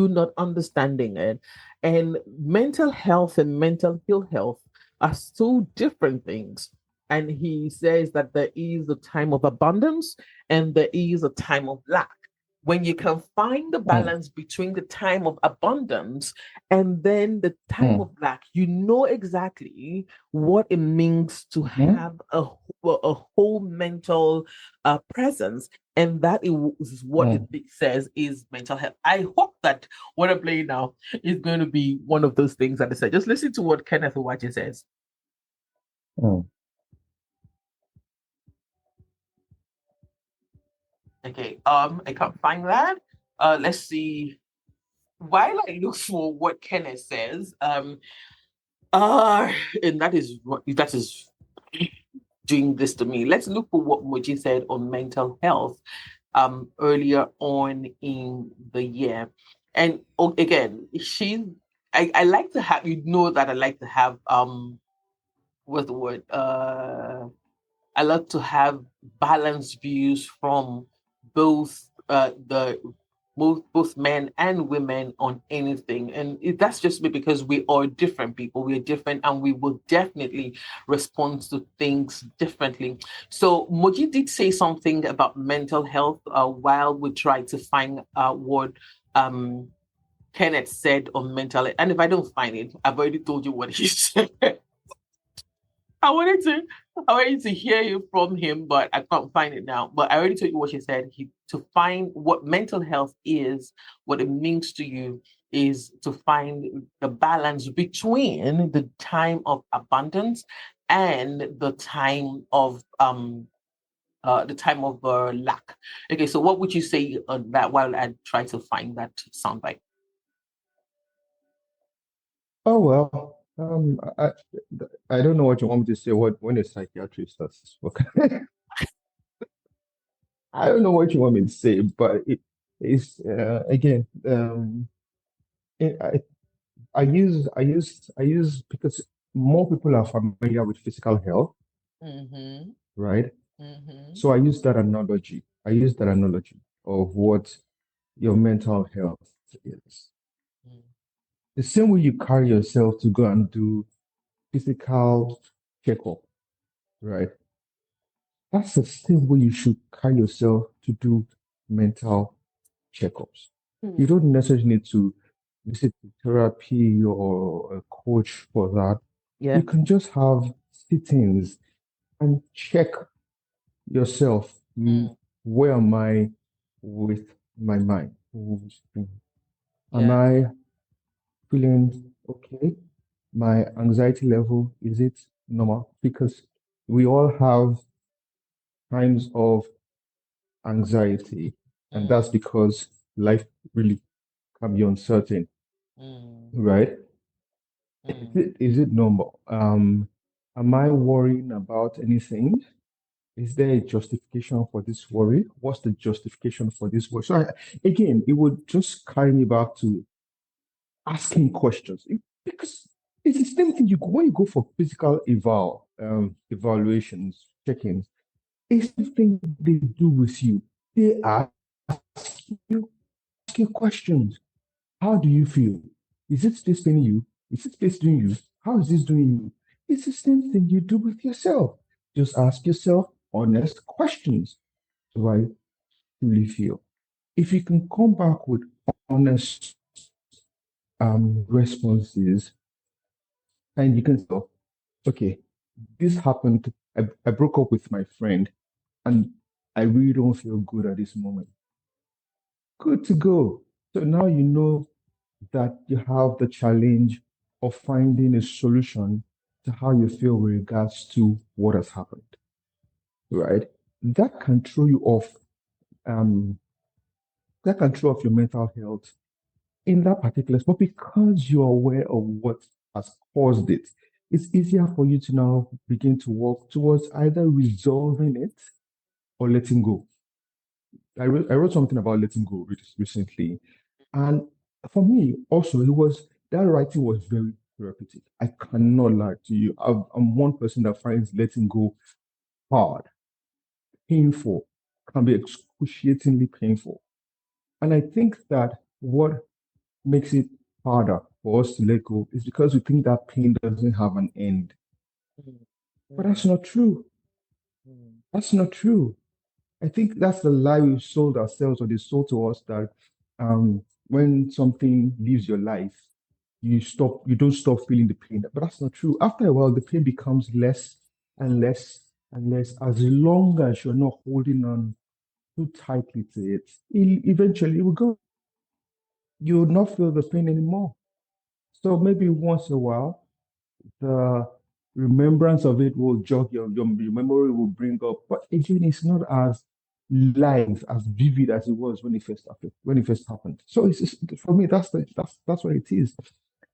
not understanding it. And mental health and mental ill health are so different things. And he says that there is a time of abundance and there is a time of lack. When you can find the balance between the time of abundance and then the time of lack, you know exactly what it means to have a whole mental presence. And that is what it says is mental health. I hope that what I'm playing now is going to be one of those things that I said. Just listen to what Kenneth Owaji says. Okay, I can't find that. Let's see. While I look for what Kenneth says, and that is doing this to me. Let's look for what Moji said on mental health earlier on in the year. And again, I like to have, that I like to have what's the word? I like to have balanced views from both the both men and women on anything. And that's just because we are different people. We're different and we will definitely respond to things differently. So Moji did say something about mental health while we try to find what Kenneth said on mental health. And if I don't find it, I've already told you what he said. I wanted to hear you from him, but I can't find it now. But I already told you what she said. To find what mental health is, what it means to you, is to find the balance between the time of abundance and the time of lack. Okay, so what would you say on that while I try to find that soundbite? Oh well, I don't know what you want me to say. What when a psychiatrist starts to spoke, I don't know what you want me to say, but it's again, it, I use because more people are familiar with physical health, Mm-hmm. right? Mm-hmm. So I use that analogy. I use that analogy of what your mental health is. Mm. The same way you carry yourself to go and do physical checkup, right? That's the same way you should carry yourself to do mental checkups. You don't necessarily need to visit therapy or a coach for that. Yeah. You can just have sit-ins and check yourself. Where am I with my mind? Am Yeah. I feeling okay? My anxiety level, is it normal? Because we all have times of anxiety, and that's because life really can be uncertain, right? Is it normal? Am I worrying about anything? Is there a justification for this worry? What's the justification for this worry? So again, it would just carry me back to asking questions because it's the same thing. You go when you go for physical evaluations, check-ins. It's the thing they do with you. They ask you questions. How do you feel? Is it this paining you? Is it this doing you? How is this doing you? It's the same thing you do with yourself. Just ask yourself honest questions. Do I truly feel? If you can come back with honest responses, and you can say, okay, this happened. I broke up with my friend, and I really don't feel good at this moment. Good to go. So now you know that you have the challenge of finding a solution to how you feel with regards to what has happened, right? That can throw you off, um, that can throw off your mental health in that particular spot because you're aware of what has caused it. It's easier for you to now begin to work towards either resolving it or letting go. I wrote something about letting go recently. And for me, also, that writing was very therapeutic. I cannot lie to you. I'm one person that finds letting go hard, painful, can be excruciatingly painful. And I think that what makes it harder for us to let go is because we think that pain doesn't have an end. But that's not true. That's not true. I think that's the lie we've sold ourselves, or they sold to us, that when something leaves your life, you don't stop feeling the pain. But that's not true. After a while, the pain becomes less and less and less as long as you're not holding on too tightly to it. Eventually, it will go. You will not feel the pain anymore. So maybe once in a while, the remembrance of it will jog your memory will bring up. But again, it's not as live, as vivid as it was when it first happened. When it first happened. So it's just, for me, that's what it is.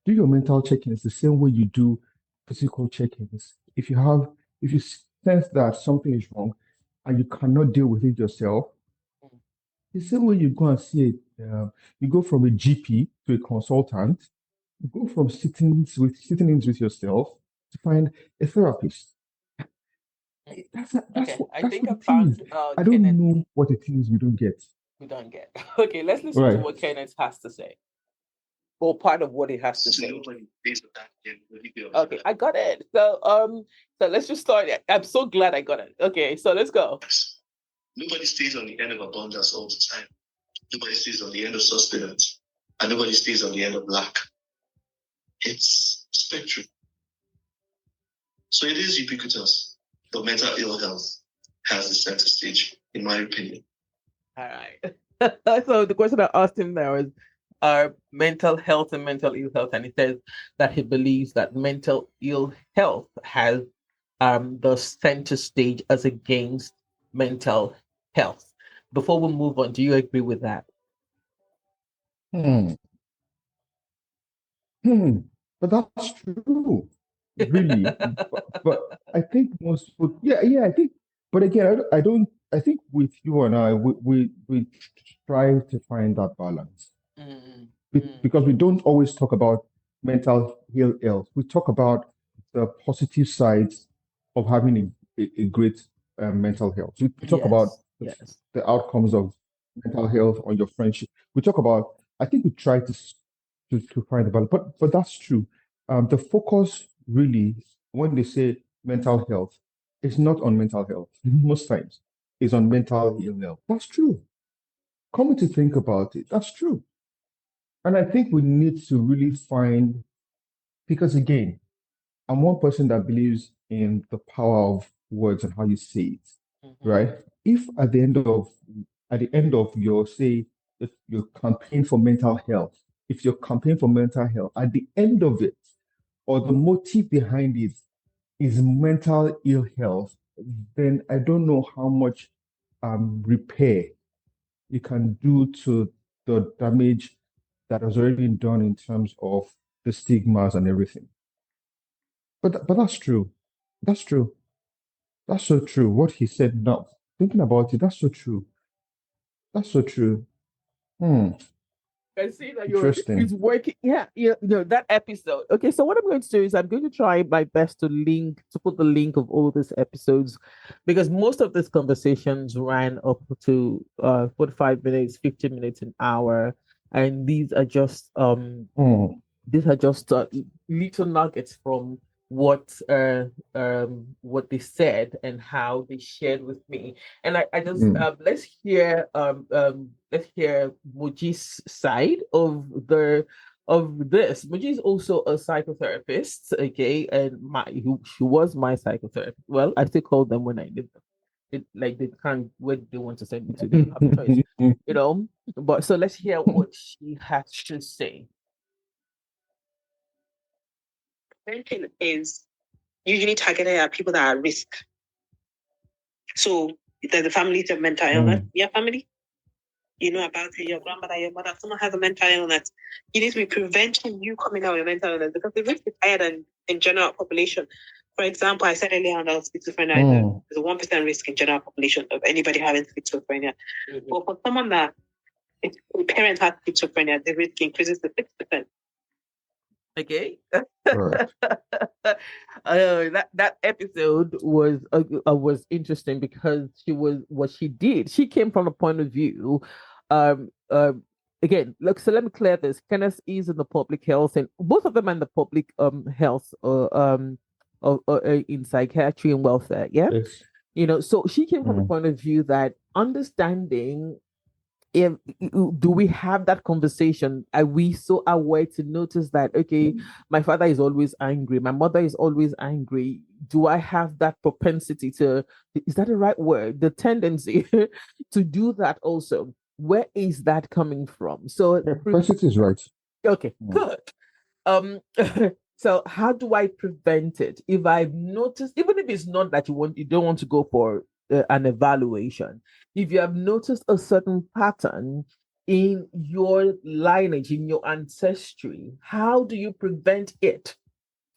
Do your mental check-ins the same way you do physical check-ins. If you sense that something is wrong and you cannot deal with it yourself, the same way you go and see it, you go from a GP to a consultant, you go from sitting in with yourself to find a therapist. That's Okay, I that's think what I it is. found I don't Kenneth. know what it is we don't get. We don't get. Okay, let's listen to Right. what Kenneth has to say, or part of what he has to say. Nobody stays on that game. Okay, I got it. So let's just start. I'm so glad I got it. Okay, so let's go. Nobody stays on the end of abundance all the time. Nobody stays on the end of sustenance. And nobody stays on the end of lack. It's spectrum. So it is ubiquitous. But mental ill health has the center stage, in my opinion. All right. So the question I asked him there was mental health and mental ill health, and he says that he believes that mental ill health has the center stage as against mental health. Before we move on, do you agree with that? But that's true, really. But I think most people, yeah, I think, but again, I don't, I think with you and I, we try to find that balance because we don't always talk about mental ill health. We talk about the positive sides of having a great mental health. We talk about Yes. the outcomes of mental health on your friendship. We talk about, I think we try to find the balance, but that's true. The focus really, when they say mental health, it's not on mental health. Most times, it's on mental illness. That's true. Coming to think about it, that's true. And I think we need to really find, because again, I'm one person that believes in the power of words and how you say it, right? If at the end of your say if your campaign for mental health, if your campaign for mental health, at the end of it, or the motive behind it is mental ill health, then I don't know how much repair you can do to the damage that has already been done in terms of the stigmas and everything. But that's true. That's true. That's so true. What he said now, thinking about it, that's so true. That's so true. Hmm. I see that Interesting. it's working. Yeah, that episode. Okay, so what I'm going to do is I'm going to try my best to put the link of all these episodes, because most of these conversations ran up to 45 minutes, 50 minutes, an hour, and these are just little nuggets from what they said and how they shared with me. And I just let's hear Moji's side of this. Moji is also a psychotherapist, okay, and she was my psychotherapist. Well, I still call them when I did them. Like they can't where they want to send me to, they don't have a choice, But so let's hear what she has to say. Parenting is usually targeted at people that are at risk. So the families of mental illness, your family, you know about it, your grandmother, your mother, someone has a mental illness. You need to be preventing you coming out with mental illness, because the risk is higher than in general population. For example, I said earlier on that schizophrenia, there's a 1% risk in general population of anybody having schizophrenia. But for someone that parents have schizophrenia, the risk increases to 6%. Okay. Right. That episode was interesting because she came from a point of view. Again, look, so let me clear this. Kenneth is in the public health, and both of them are in the public health in psychiatry and welfare. Yeah. Yes. So she came from the point of view that understanding, if do we have that conversation, are we so aware to notice that, okay, my father is always angry, my mother is always angry, do I have that propensity to, is that the right word, the tendency to do that also? Where is that coming from? So Propensity is right. Okay, good. So how do I prevent it if I've noticed, even if it's not that you don't want to go for an evaluation, if you have noticed a certain pattern in your lineage, in your ancestry, how do you prevent it?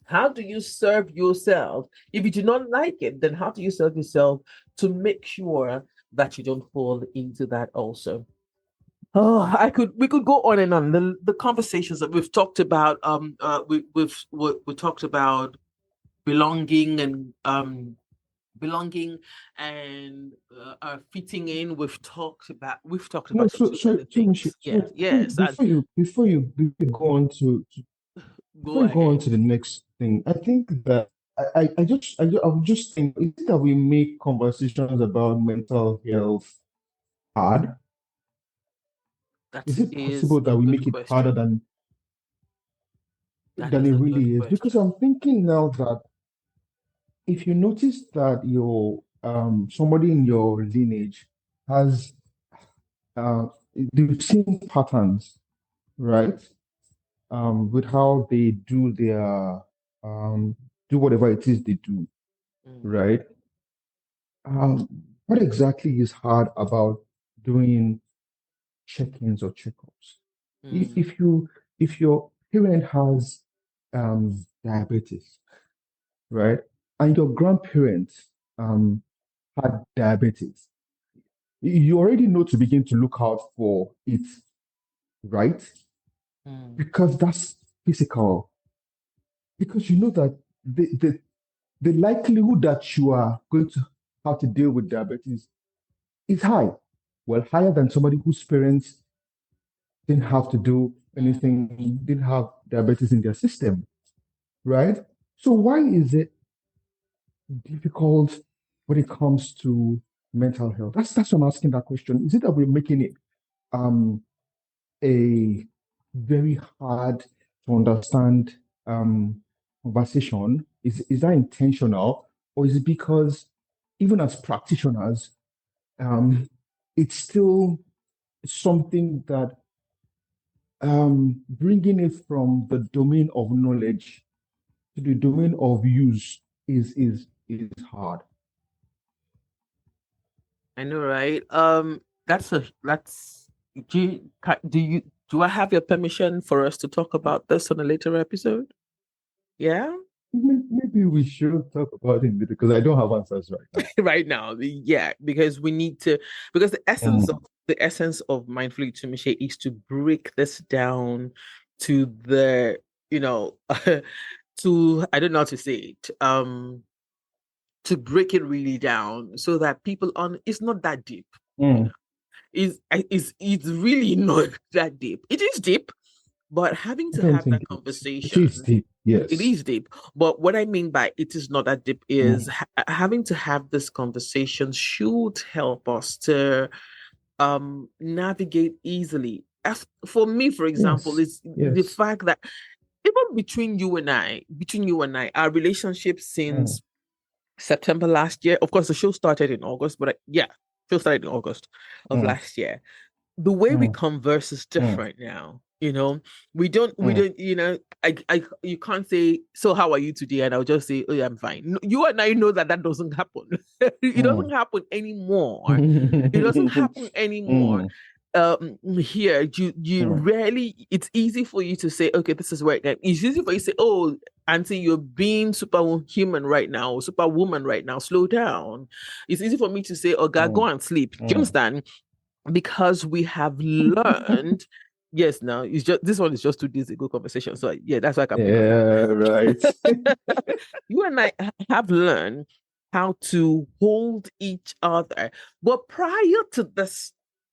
How do you serve yourself? If you do not like it, then how do you serve yourself to make sure that you don't fall into that also? Oh, we could go on and on. The conversations that we've talked about, we talked about belonging and belonging and fitting in. We've talked No, about so so so many so Michelle, things. Yes, yes. And before you go on go before you go on ahead. to the next thing, I think that I would just think, is it that we make conversations about mental health hard? That Is it is possible a that we good make it harder question. That than is it a good really is? Because question. I'm thinking now that if you notice that your somebody in your lineage has uh they've seen patterns, right? With how they do whatever it is they do, Mm, right? Um, what exactly is hard about doing check-ins or checkups? If mm, if you if your parent has diabetes, right, and your grandparents had diabetes, you already know to begin to look out for it, right? mm, Because that's physical. Because you know that the likelihood that you are going to have to deal with diabetes is high. Well, higher than somebody whose parents didn't have to do mm. anything, didn't have diabetes in their system, right? So why is it difficult when it comes to mental health? That's why I'm asking that question. Is it that we're making it um a very hard to understand conversation? Is that intentional, or is it because even as practitioners, um, it's still something that bringing it from the domain of knowledge to the domain of use is hard. I know, right? That's do I have your permission for us to talk about this on a later episode? Yeah. Maybe we should talk about it because I don't have answers right now. Right now, yeah, because we need to, because Mm, the essence of mindful intimacy is to break this down to the, you know, to, I don't know how to say it, to break it really down so that people on, it's not that deep, you know, mm. it's really not that deep. It is deep, but having I to don't have think that it is conversation, deep. it Yes. is deep. But what I mean by it is not that deep is Mm, having to have this conversation should help us to navigate easily. As for me, for example, yes. is the Yes. fact that even between you and I, our relationship Mm, since September last year. Of course, the show started in August, but yeah, show started in August of mm, last year. The way we mm, converse is mm, different now. You know, we mm, don't, you know, you can't say, so how are you today? And I'll just say, oh, yeah, I'm fine. No, you and I know that that doesn't happen. It doesn't mm. happen anymore. It doesn't happen anymore. Mm, Here, you mm, rarely, it's easy for you to say, okay, this is where it, it's easy for you to say, oh, Auntie, you're being superhuman right now, superwoman right now, slow down. It's easy for me to say, oh, God, go mm, and sleep. Do you mm. understand? Because we have learned, yes, now it's just, this one is just 2 days ago conversation, so yeah, that's why I can pick on Yeah, right. that. You and I have learned how to hold each other, but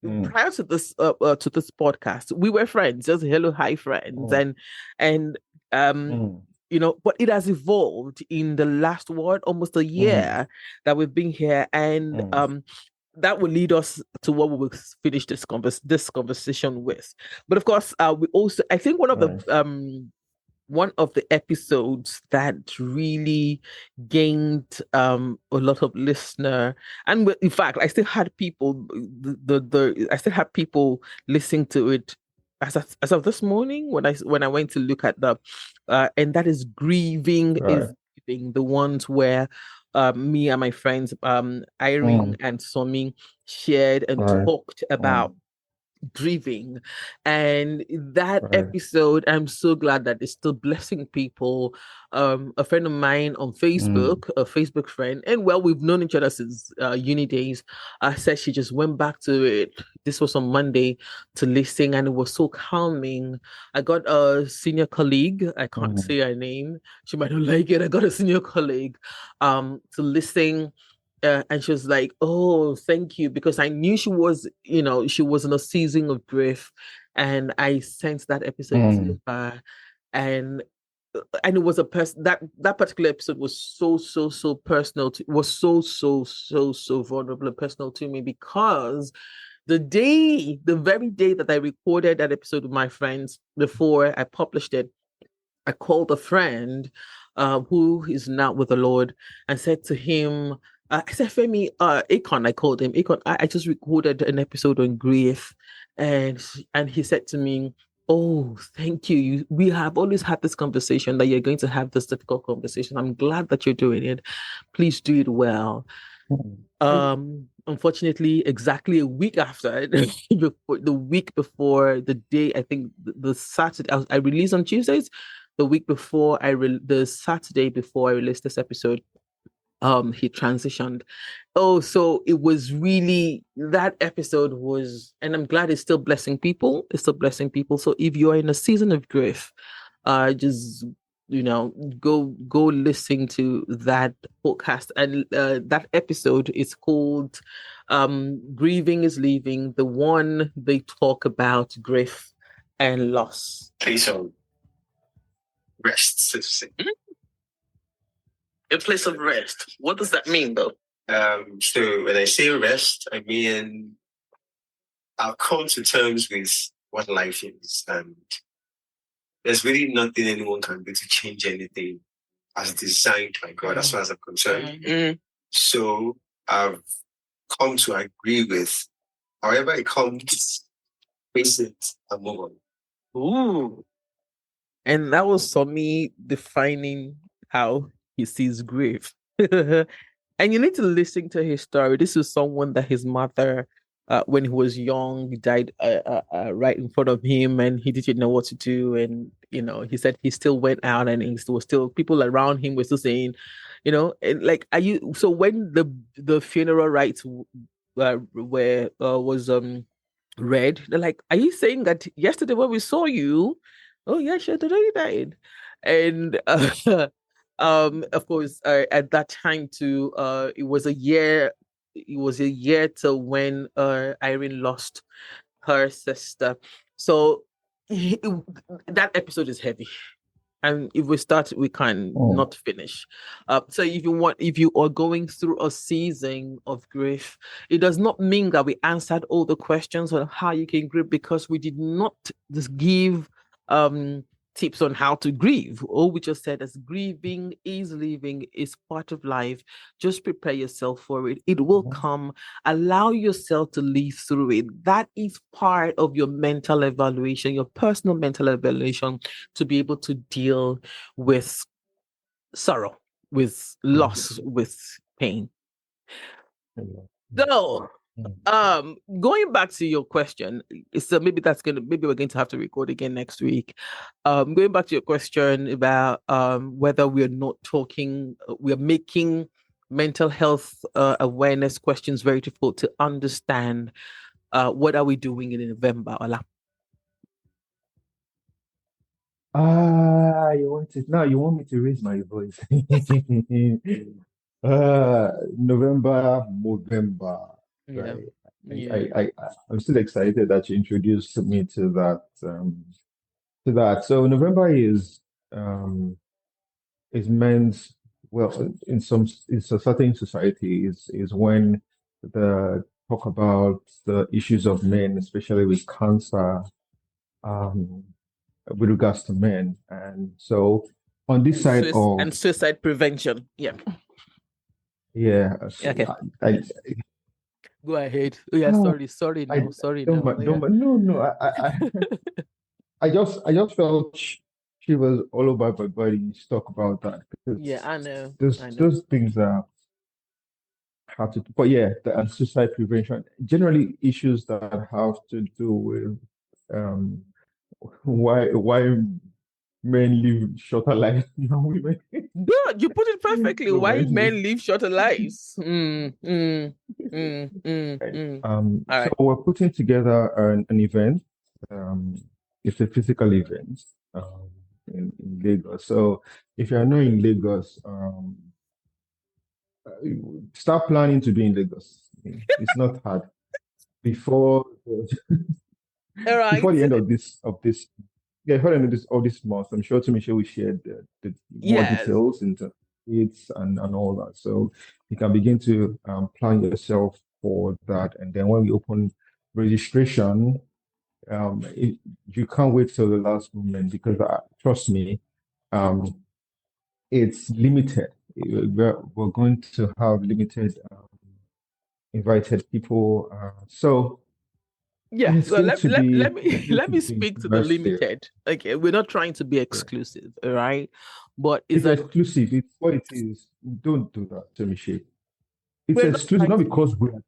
Mm, prior to this podcast, we were friends, just hello, hi, friends. mm, And um mm, you know, but it has evolved in the last what, almost a mm, year that we've been here. And mm. that will lead us to what we will finish this conversation with. But of course, we also, I think Right. one of the episodes that really gained a lot of listener, and in fact, I still had people, I still had people listening to it as of this morning when I went to look at the and that is grieving Right. is giving, the ones where me and my friends Irene Mm, and Somi shared and right. talked about Mm, grieving. And that right. episode, I'm so glad that it's still blessing people. A friend of mine on Mm, Facebook, a Facebook friend, and well, we've known each other since uni days, said she just went back to it. This was on Monday, to listen, and it was so calming. I got a senior colleague, I can't mm, say her name, she might not like it. I got a senior colleague to listen and she was like, "Oh, thank you," because I knew she was, she was in a season of grief, and I sent that episode to her, and it was a person that particular episode was so personal was so vulnerable and personal to me, because the very day that I recorded that episode with my friends before I published it, I called a friend who is now with the Lord and said to him, I said, Femi, Akon, I called him, Akon, I just recorded an episode on grief. And he said to me, "Oh, thank you. We have always had this conversation that you're going to have this difficult conversation. I'm glad that you're doing it. Please do it well." Unfortunately, exactly a week after, the week before the day, I think the Saturday, I released on Tuesdays. The week before the Saturday before I released this episode, he transitioned. Oh, so it was really, that episode was, and I'm glad it's still blessing people. It's still blessing people. So if you're in a season of grief, just go listen to that podcast, and that episode is called "Grieving is Leaving," the one they talk about grief and loss. Place of rest, so to say. A place of rest. What does that mean, though? So when I say rest, I mean I'll come to terms with what life is, and there's really nothing anyone can do to change anything as designed by God, as far as I'm concerned. So I've come to agree with however it comes, face it and move on. Ooh. And that was for me defining how he sees grief. And you need to listen to his story. This is someone that his mother, when he was young, died right in front of him, and he didn't know what to do. And he said he still went out, and he was still, people around him were still saying, and like, are you? So when the funeral rites was read, they're like, "Are you saying that yesterday when we saw you, oh yeah, she had already died?" And of course, at that time too, it was a year to when Irene lost her sister. So that episode is heavy, and if we start, we can not finish. So if you are going through a season of grief, it does not mean that we answered all the questions on how you can grieve, because we did not just give tips on how to grieve. All we just said is grieving is living, is part of life. Just prepare yourself for it. It will come. Allow yourself to live through it. That is part of your mental evaluation, your personal mental evaluation, to be able to deal with sorrow, with loss, with pain. So going back to your question, so maybe we're going to have to record again next week. Going back to your question about whether we're making mental health awareness questions very difficult to understand. What are we doing in November, Ola? You want me to raise my voice? November, Yeah. right? I'm still excited that you introduced me to that. So November is meant, well, in a certain society is when the talk about the issues of men, especially with cancer, with regards to men. And so on this side and suicide prevention. Yeah. Yeah. Okay. I Go ahead. Oh yeah, sorry now. Sorry don't, now. no. I just felt she was all over my body to talk about that. Yeah, I know. Those things are hard to, but yeah, the suicide prevention, generally issues that have to do with why men live shorter lives than women. Good, you put it perfectly. So Why many. men live shorter lives? Right. All So right. we're putting together an event. It's a physical event in Lagos. So if you're not in Lagos, start planning to be in Lagos. It's not hard. Before All right. before the end of this yeah, before the end of this month, I'm sure to Michelle we shared the more Yes. details into it and all that. So you can begin to plan yourself for that. And then when we open registration, you can't wait till the last moment because trust me, um, it's limited. We're going to have limited invited people. So Yeah. it's Well, going let, to let, be let me going let to me be speak to the immersive. limited. Okay, we're not trying to be Yeah. exclusive, all right? But is It's that exclusive. It's what it is. Don't do that, Temishi. It's we're not exclusive, trying not to because we are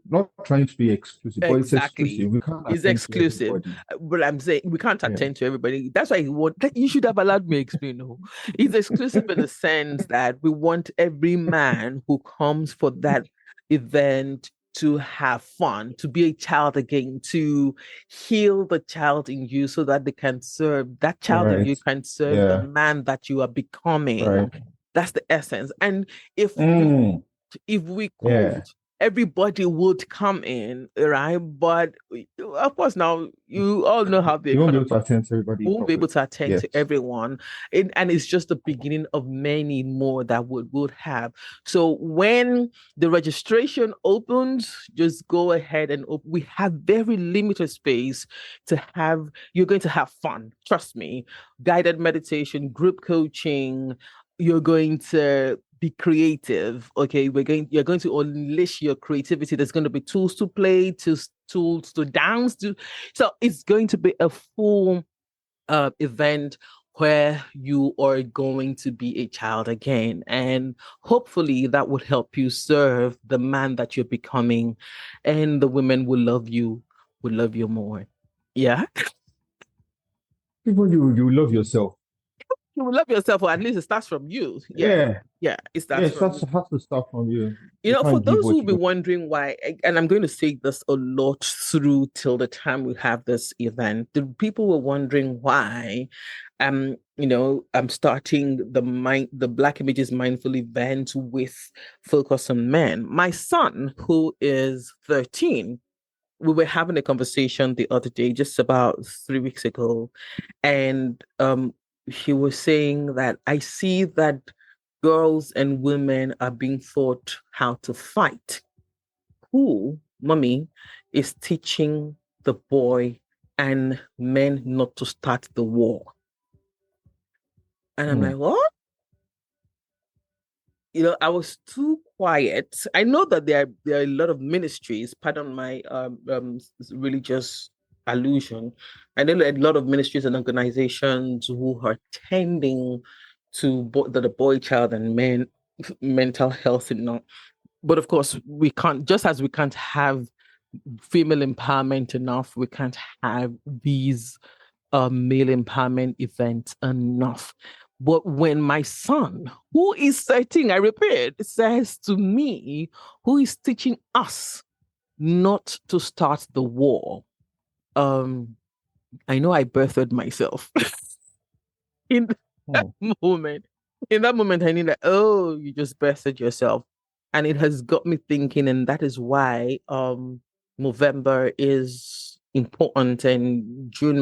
not trying to be exclusive, but it's exclusive. exactly. We can't It's attend to exclusive, everybody. but I'm saying we can't Yeah. attend to everybody. That's why you should have allowed me explain. No, it's exclusive in the sense that we want every man who comes for that event to have fun, to be a child again, to heal the child in you so that they can serve that child in you Right. can serve the Yeah. man that you are becoming. Right. That's the essence. And if we Mm. if we could, Yeah. everybody would come in, right? But of course, now you all know how the You won't be able economy to attend to everybody won't be able properly. to attend to Yes. everyone. And it's just the beginning of many more that would have. So when the registration opens, just go ahead and we have very limited space to have, you're going to have fun. Trust me. Guided meditation, group coaching, you're going to be creative. Okay, you're going to unleash your creativity. There's going to be tools to play, tools to dance to. So it's going to be a full event where you are going to be a child again. And hopefully that would help you serve the man that you're becoming. And the women will love you more. Yeah. People, you love yourself. You will love yourself, or at least it starts from you. Yeah. Yeah. Yeah. It Yeah. starts It from you. has to start from you. You You know, for can't give those what who'll you be don't. wondering why, and I'm going to say this a lot through till the time we have this event, the people were wondering why, I'm starting the Black Images Mindful event with focus on men. My son, who is 13, we were having a conversation the other day, just about 3 weeks ago, and he was saying that I see that girls and women are being taught how to fight. Who, mommy, is teaching the boy and men not to start the war? And I'm like, Mm. what? I was too quiet. I know that there are a lot of ministries, pardon my religious allusion. I know a lot of ministries and organizations who are tending to the boy child and men mental health and not. But of course, we can't, just as we can't have female empowerment enough, we can't have these male empowerment events enough. But when my son, who is 13, I repeat, says to me, who is teaching us not to start the war, um, I know I birthed myself in that Mm. moment. In that moment, I knew that, oh, you just birthed yourself. And it has got me thinking, and that is why November is important, and June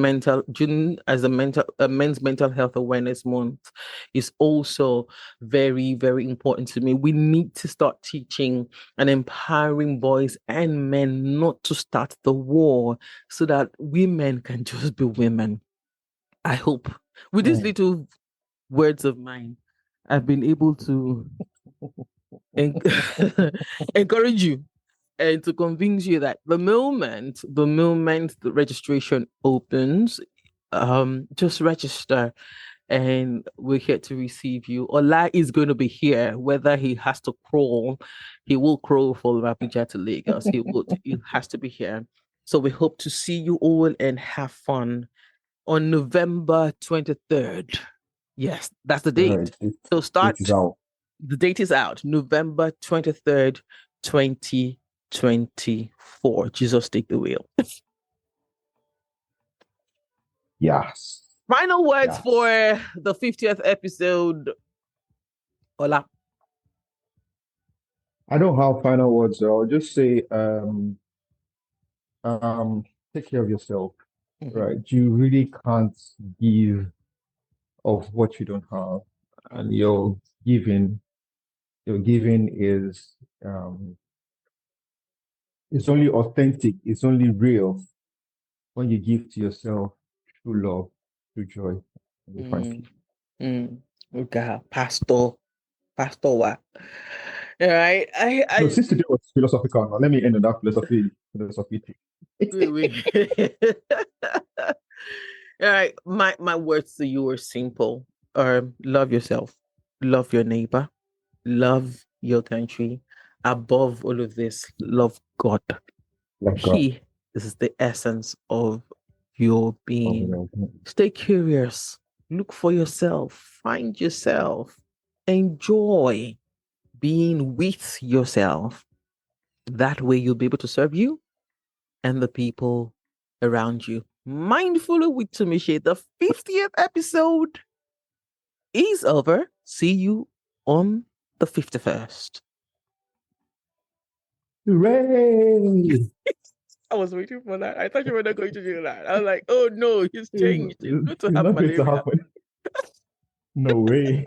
as a men's mental health awareness month is also very, very important to me. We need to start teaching and empowering boys and men not to start the war so that women can just be women. I hope with these Mm. little words of mine, I've been able to en- encourage you and to convince you that the moment the registration opens, just register and we're here to receive you. Ola is going to be here, whether he has to crawl, he will crawl from Abuja to Lagos. He has to be here. So we hope to see you all and have fun on November 23rd. Yes, that's the All date. right. So It is start, out. the date is out, November 23rd, 2024. Jesus take the wheel. Yes. Final words Yes. for the 50th episode. Ola. I don't have final words. So I'll just say, take care of yourself. Mhm. Right? You really can't give of what you don't have, and your giving is it's only authentic. It's only real when you give to yourself true love, true joy, and you find peace. Okay, Pastor what? All right. No, I since today was philosophical, now let me end on that philosophy thing. wait. All right. My words to you are simple. Love yourself, love your neighbor, love your country. Above all of this, love God. Love God. He is the essence of your being. Oh, Stay curious. Look for yourself. Find yourself. Enjoy being with yourself. That way, you'll be able to serve you and the people around you. Mindful of Witumishi, the 50th episode is over. See you on the 51st. hooray! I was waiting for that. I thought you were not going to do that. I was like, oh no, he's changed. It's It's good to have not going to malaria. happen. No way.